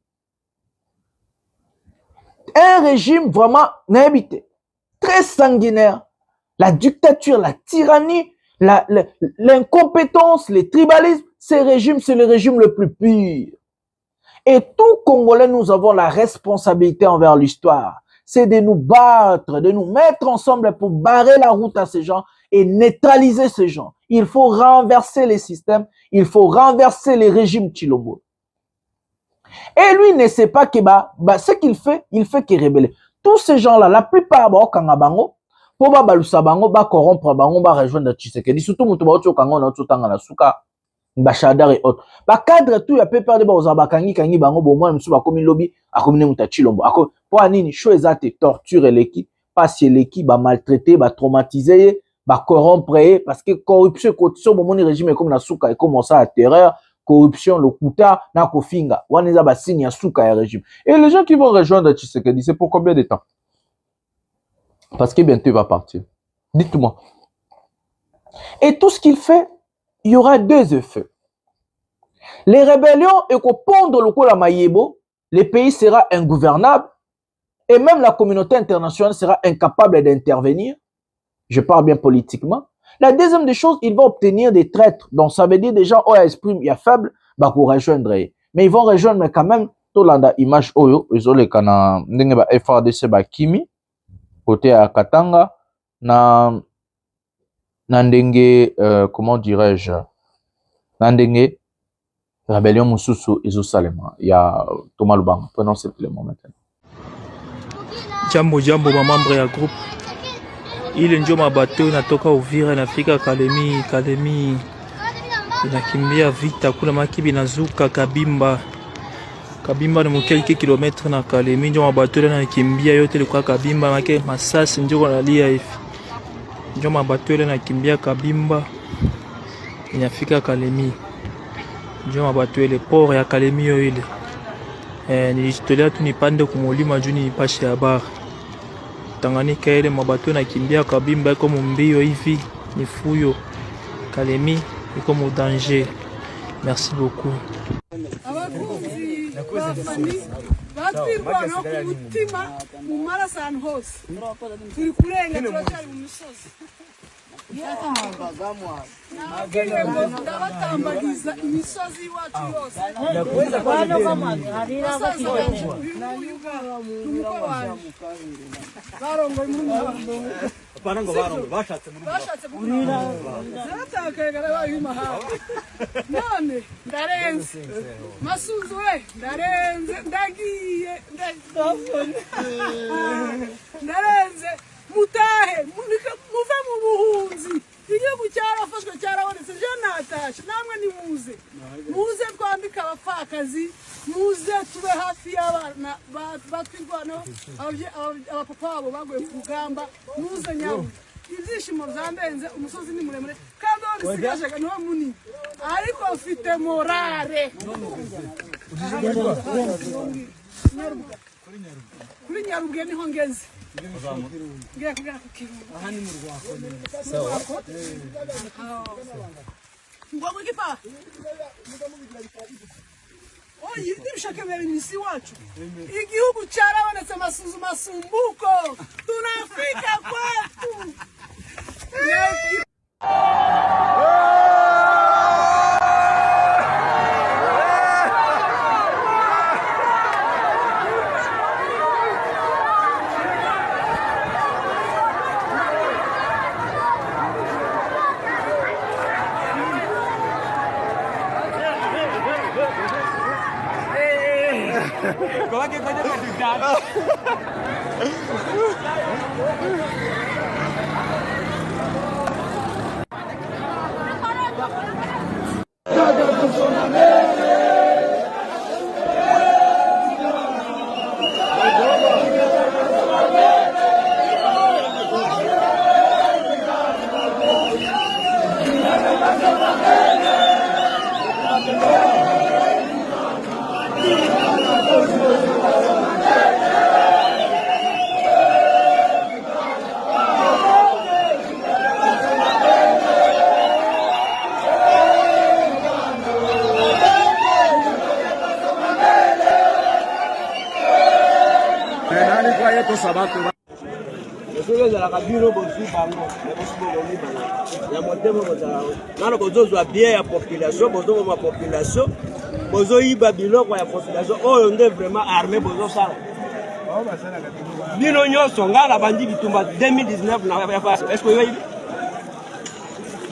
Un régime vraiment inhabité, très sanguinaire. La dictature, la tyrannie, l'incompétence, le tribalisme, ces régimes, c'est le régime le plus pire. Et tout Congolais, nous avons la responsabilité envers l'histoire. C'est de nous battre, de nous mettre ensemble pour barrer la route à ces gens et neutraliser ces gens. Il faut renverser les systèmes, il faut renverser les régimes Tshilombo. Et lui ne sait pas que ce qu'il fait, il fait que rébeller. Tous ces gens-là, la plupart, Kangabango, pour balusa bango, corrompre bango, rejoindre Tshisekedi, surtout Mutuba Kango, Natsutanga, Nasuka, Bachadar et autres. Cadre tout, il y a peu peur de Bakangi, Kangi, Bango, Bomo, Msuba, comme lobby, à communer Mutachilombo. Pour Anini, choisate, torture l'équipe, passer l'équipe, maltraiter, traumatiser, corrompre, parce que corruption, corruption, mon régime est comme Nasuka, et comme ça, la terreur, corruption, le kuta, na kofinga, waneza ba signe ya suka ya régime. Et les gens qui vont rejoindre Tshisekedi, c'est pour combien de temps? Parce que bientôt il va partir. Dites-moi. Et tout ce qu'il fait, il y aura deux effets. Les rébellions et qu'on pondre le coup la Mayebo, le pays sera ingouvernable et même la communauté internationale sera incapable d'intervenir. Je parle bien politiquement. La deuxième des choses, ils vont obtenir des traîtres. Donc, ça veut dire des gens, il y a faible, pour rejoindre. Mais ils vont rejoindre, mais quand même, tout l'anda image, ils ont les canards, FRDC, Kimi, côté à Katanga, Nandenge, comment dirais-je, Nandenge, Rébellion Moussousou, Isosalema. Il y a Thomas Lubang. Prenons cet élément maintenant. Jambo, membre ya groupe. Ile ndio mabato natoka Uvira nafika Kalemi inakimbia vita kuna makibi nazuka Kabimba ni mkelke kilometre na Kalemi ndio mabato nakimbia yote kwa Kabimba make masasi ndio wanalia hivi ndio mabato nakimbia Kabimba inafika Kalemi ndio mabato ile port ya Kalemi ile nilijitolea tu nipande kumulima juu nipashe habari Tanganyika ile mabato nakimbia Kabimba iko mbio hivi ni fuyo Kalemi iko mu danger. Merci beaucoup. ndabatambagiza imisozi iwacu yose none ndarenze Masunzu we ndarenze ndagiye ndarenze mutahe muve mu buhunzi igihugu cyarafashwe cyarabonetse je natashe namwe muze twambika abapfakazi muze tube hafi y'abana batwirwanaho abapapa babo baguye ku rugamba muze nyawe ibyishimo byandenze umusozi ni muremure kandi aho nisigaje niho munini ariko ufite morale kuri Nyarubwe niho ngeze aha ni mu Rwako sawa ngomwe gipa oyi ndishaka bere misi wacu igihugu cyarabonetse Masunzu masumbuko tunafika kwetu Como que coisa complicada?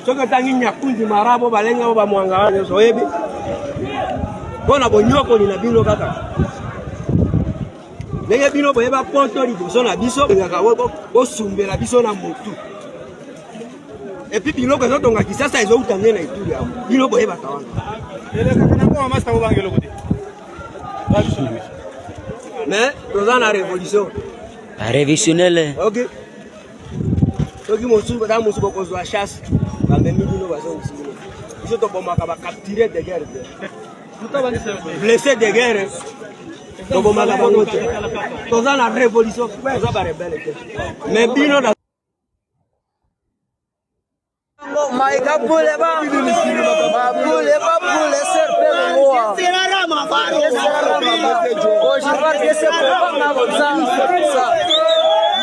soki tangi nyakundi marabo balenga ba mwanga wana soyebi bona bonyoko ni na bino kaka ndenge bino boyeba poto liboso na biso ngaka bo sumbela biso na motu et puis biloko ezotonga kisasa ezouta nde na ituri yao bino boyeba kawana mais toza na révolution révisionnelle ok soki mosusu da mosusu bokozwa chasse bamemi bino bazongisibino biso tobomaka bacapturé de guerre blessé de guerre tobomaka bango te toza na révolution toza barebele te mais bino Maïka Poule ba Poule serpe moi Aujourd'hui c'est pour na bonza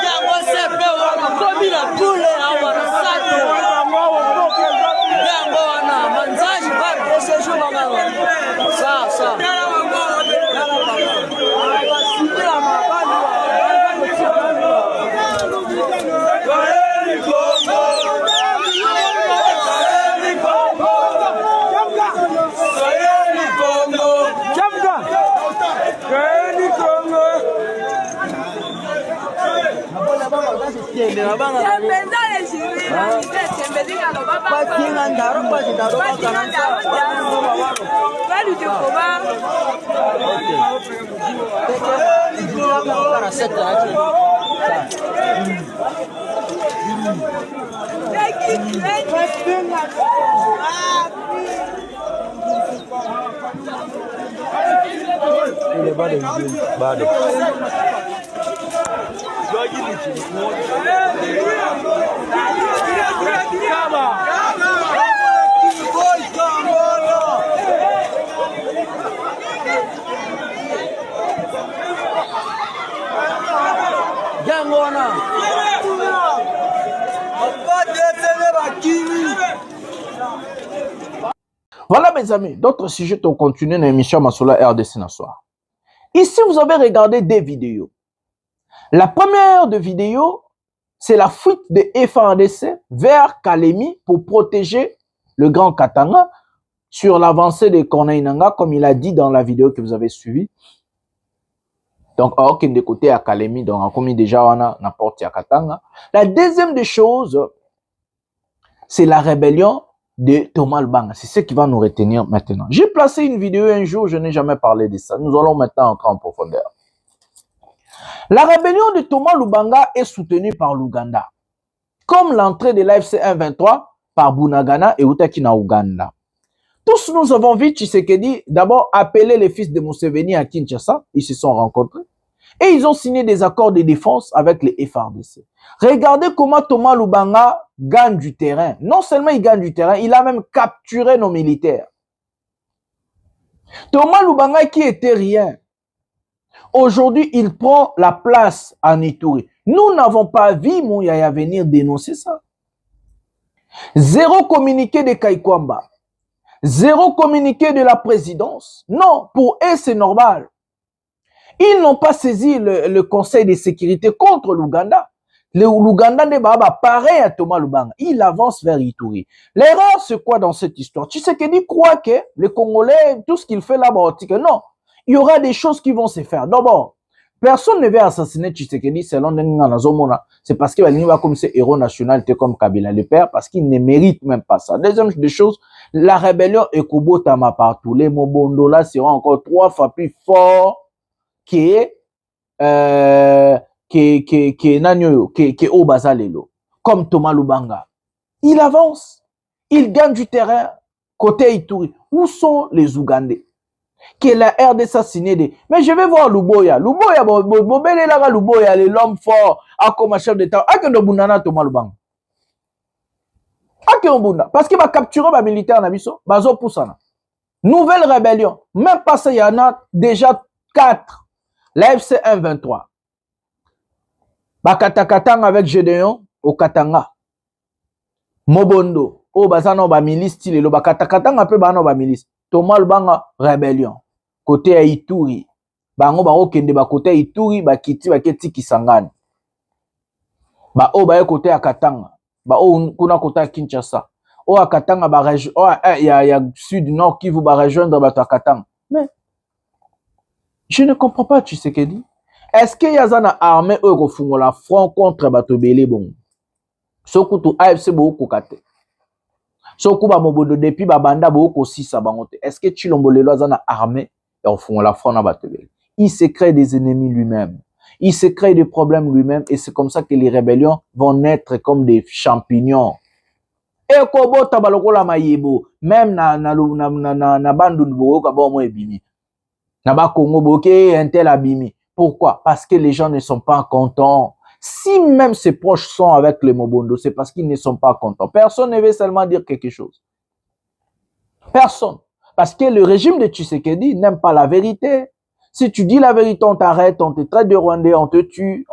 Yango serpe wana komi na Poule awana sato Yango wana manzaji ba ce jour mama ça Voilà mes amis, d'autres sujets ont continué dans l'émission Massoula RDC Nassouar. Ici, vous avez regardé des vidéos. La première de vidéo, c'est la fuite de FARDC vers Kalemi pour protéger le Grand Katanga sur l'avancée de Corneille Nangaa, comme il a dit dans la vidéo que vous avez suivie. Donc, aucun des côtés à Kalemi, donc, comme déjà on a n'importe à Katanga. La deuxième des choses, c'est la rébellion de Thomas Lubanga. C'est ce qui va nous retenir maintenant. J'ai placé une vidéo un jour, je n'ai jamais parlé de ça. Nous allons maintenant entrer en profondeur. La rébellion de Thomas Lubanga est soutenue par l'Ouganda, comme l'entrée de l'AFC 1-23 par Bunagana et Utakina Ouganda. Tous nous avons vu Tshisekedi d'abord appeler les fils de Museveni à Kinshasa. Ils se sont rencontrés et ils ont signé des accords de défense avec les FARDC. Regardez comment Thomas Lubanga gagne du terrain. Non seulement il gagne du terrain, il a même capturé nos militaires. Thomas Lubanga qui était rien, aujourd'hui il prend la place en Ituri. Nous n'avons pas vu Mouyaya venir dénoncer ça. Zéro communiqué de Kaikwamba. Zéro communiqué de la présidence. Non, pour eux, c'est normal. Ils n'ont pas saisi le Conseil de sécurité contre l'Ouganda. L'Ouganda n'est pas pareil à Thomas Lubanga. Il avance vers Ituri. L'erreur, c'est quoi dans cette histoire? Tshisekedi croit que les Congolais, tout ce qu'il fait là-bas, non. Il y aura des choses qui vont se faire. D'abord, personne ne veut assassiner Tshisekedi selon Nengana. C'est parce qu'il va comme ce héros national, comme Kabila le père, parce qu'il ne mérite même pas ça. Deuxième des choses, la rébellion Ekobotama partout. Les Mobondola seront encore 3 fois plus forts que Obazalelo, comme Thomas Lubanga. Il avance, il gagne du terrain côté Ituri. Où sont les Ougandais? Que la RDC a signé des... Mais je vais voir Luboya. Luboya, Luboya, l'homme fort, comme chef d'État. Akendobundana Thomas Lubanga. Akendobunda. Parce qu'il va capturer les militaires Nabiso. Bazo Poussana. Nouvelle rébellion. Même pas ça, il y en a déjà 4. L'AFC 1-23. Bakatakatang avec Gédéon au Katanga. Mobondo. Oh, bazano ba milice style. Lo bakatakatang un peu bano ba milice. Thomas Lubanga, rébellion. Côté à Ituri. Bango ba okende ba côté Ituri, ba kiti ba keti Kisangani. Ba o ba côté à Katanga. Ba o kuna côté à Kinshasa. Oh, à Katanga, oh, il y a sud, nord, qui vous va rejoindre à Katanga. Mais, je ne comprends pas, tu sais ce qu'il dit. Est-ce qu'il y a une armée qui la front contre Batobele bon? Soku tu AFC beaucoup kate. Soku ba mobodo depuis ba banda beaucoup si ça bangote. Est-ce que Chilombolelo a une armée et au fond la front na Batobele? Il se crée des ennemis lui-même. Il se crée des problèmes lui-même et c'est comme ça que les rébellions vont naître comme des champignons. Et kobo tabaloko la mayebo même na bandu nbo ka bo mo ebimi. Na ba Congo boké un tel abimi. Pourquoi? Parce que les gens ne sont pas contents. Si même ses proches sont avec les Mobondo, c'est parce qu'ils ne sont pas contents. Personne ne veut seulement dire quelque chose. Personne. Parce que le régime de Tshisekedi n'aime pas la vérité. Si tu dis la vérité, on t'arrête, on te traite de Rwandais, on te tue.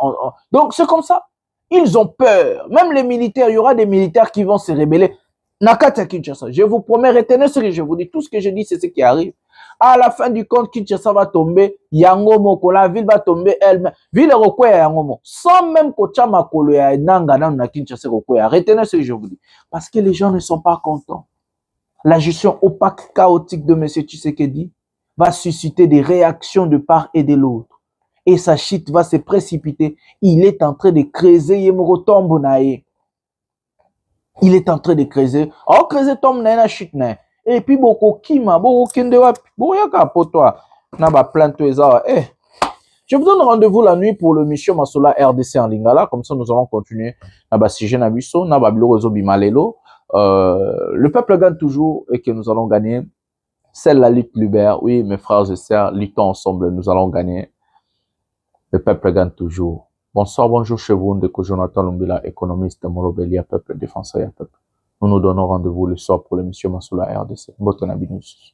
Donc c'est comme ça. Ils ont peur. Même les militaires, il y aura des militaires qui vont se rebeller. Nakata Kinshasa, je vous promets, retenez ce que je vous dis. Tout ce que je dis, c'est ce qui arrive. À la fin du compte, Kinshasa va tomber, Yangomo, la ville va tomber elle-même. Ville Rokoya Yangomo. Sans même Kochama Kolo ya Nangana na Kinshasa Rokoya. Retenez ce que je vous dis. Parce que les gens ne sont pas contents. La gestion opaque, chaotique de M. Tshisekedi va susciter des réactions de part et de l'autre. Et sa chute va se précipiter. Il est en train de creuser Yemorotombo Nae. Il est en train de creuser. Oh, creuser Tom Nae na chute Nae. Et puis, beaucoup kima, beaucoup kindewa, boyaka pour toi. Naba plainte eza. Je vous donne rendez-vous la nuit pour le mission Masola RDC en Lingala. Comme ça, nous allons continuer. Naba Sije Nabiso, Naba Bilorezo Bimalelo. Le peuple gagne toujours et que nous allons gagner. C'est la lutte libère. Oui, mes frères et sœurs, luttons ensemble, nous allons gagner. Le peuple gagne toujours. Bonsoir, bonjour chez vous, Ndeko Jonathan Lumbila, économiste, Molobelia, peuple, défenseur et peuple. Nous nous donnons rendez-vous le soir pour l'émission Masola RDC. Botonabinus.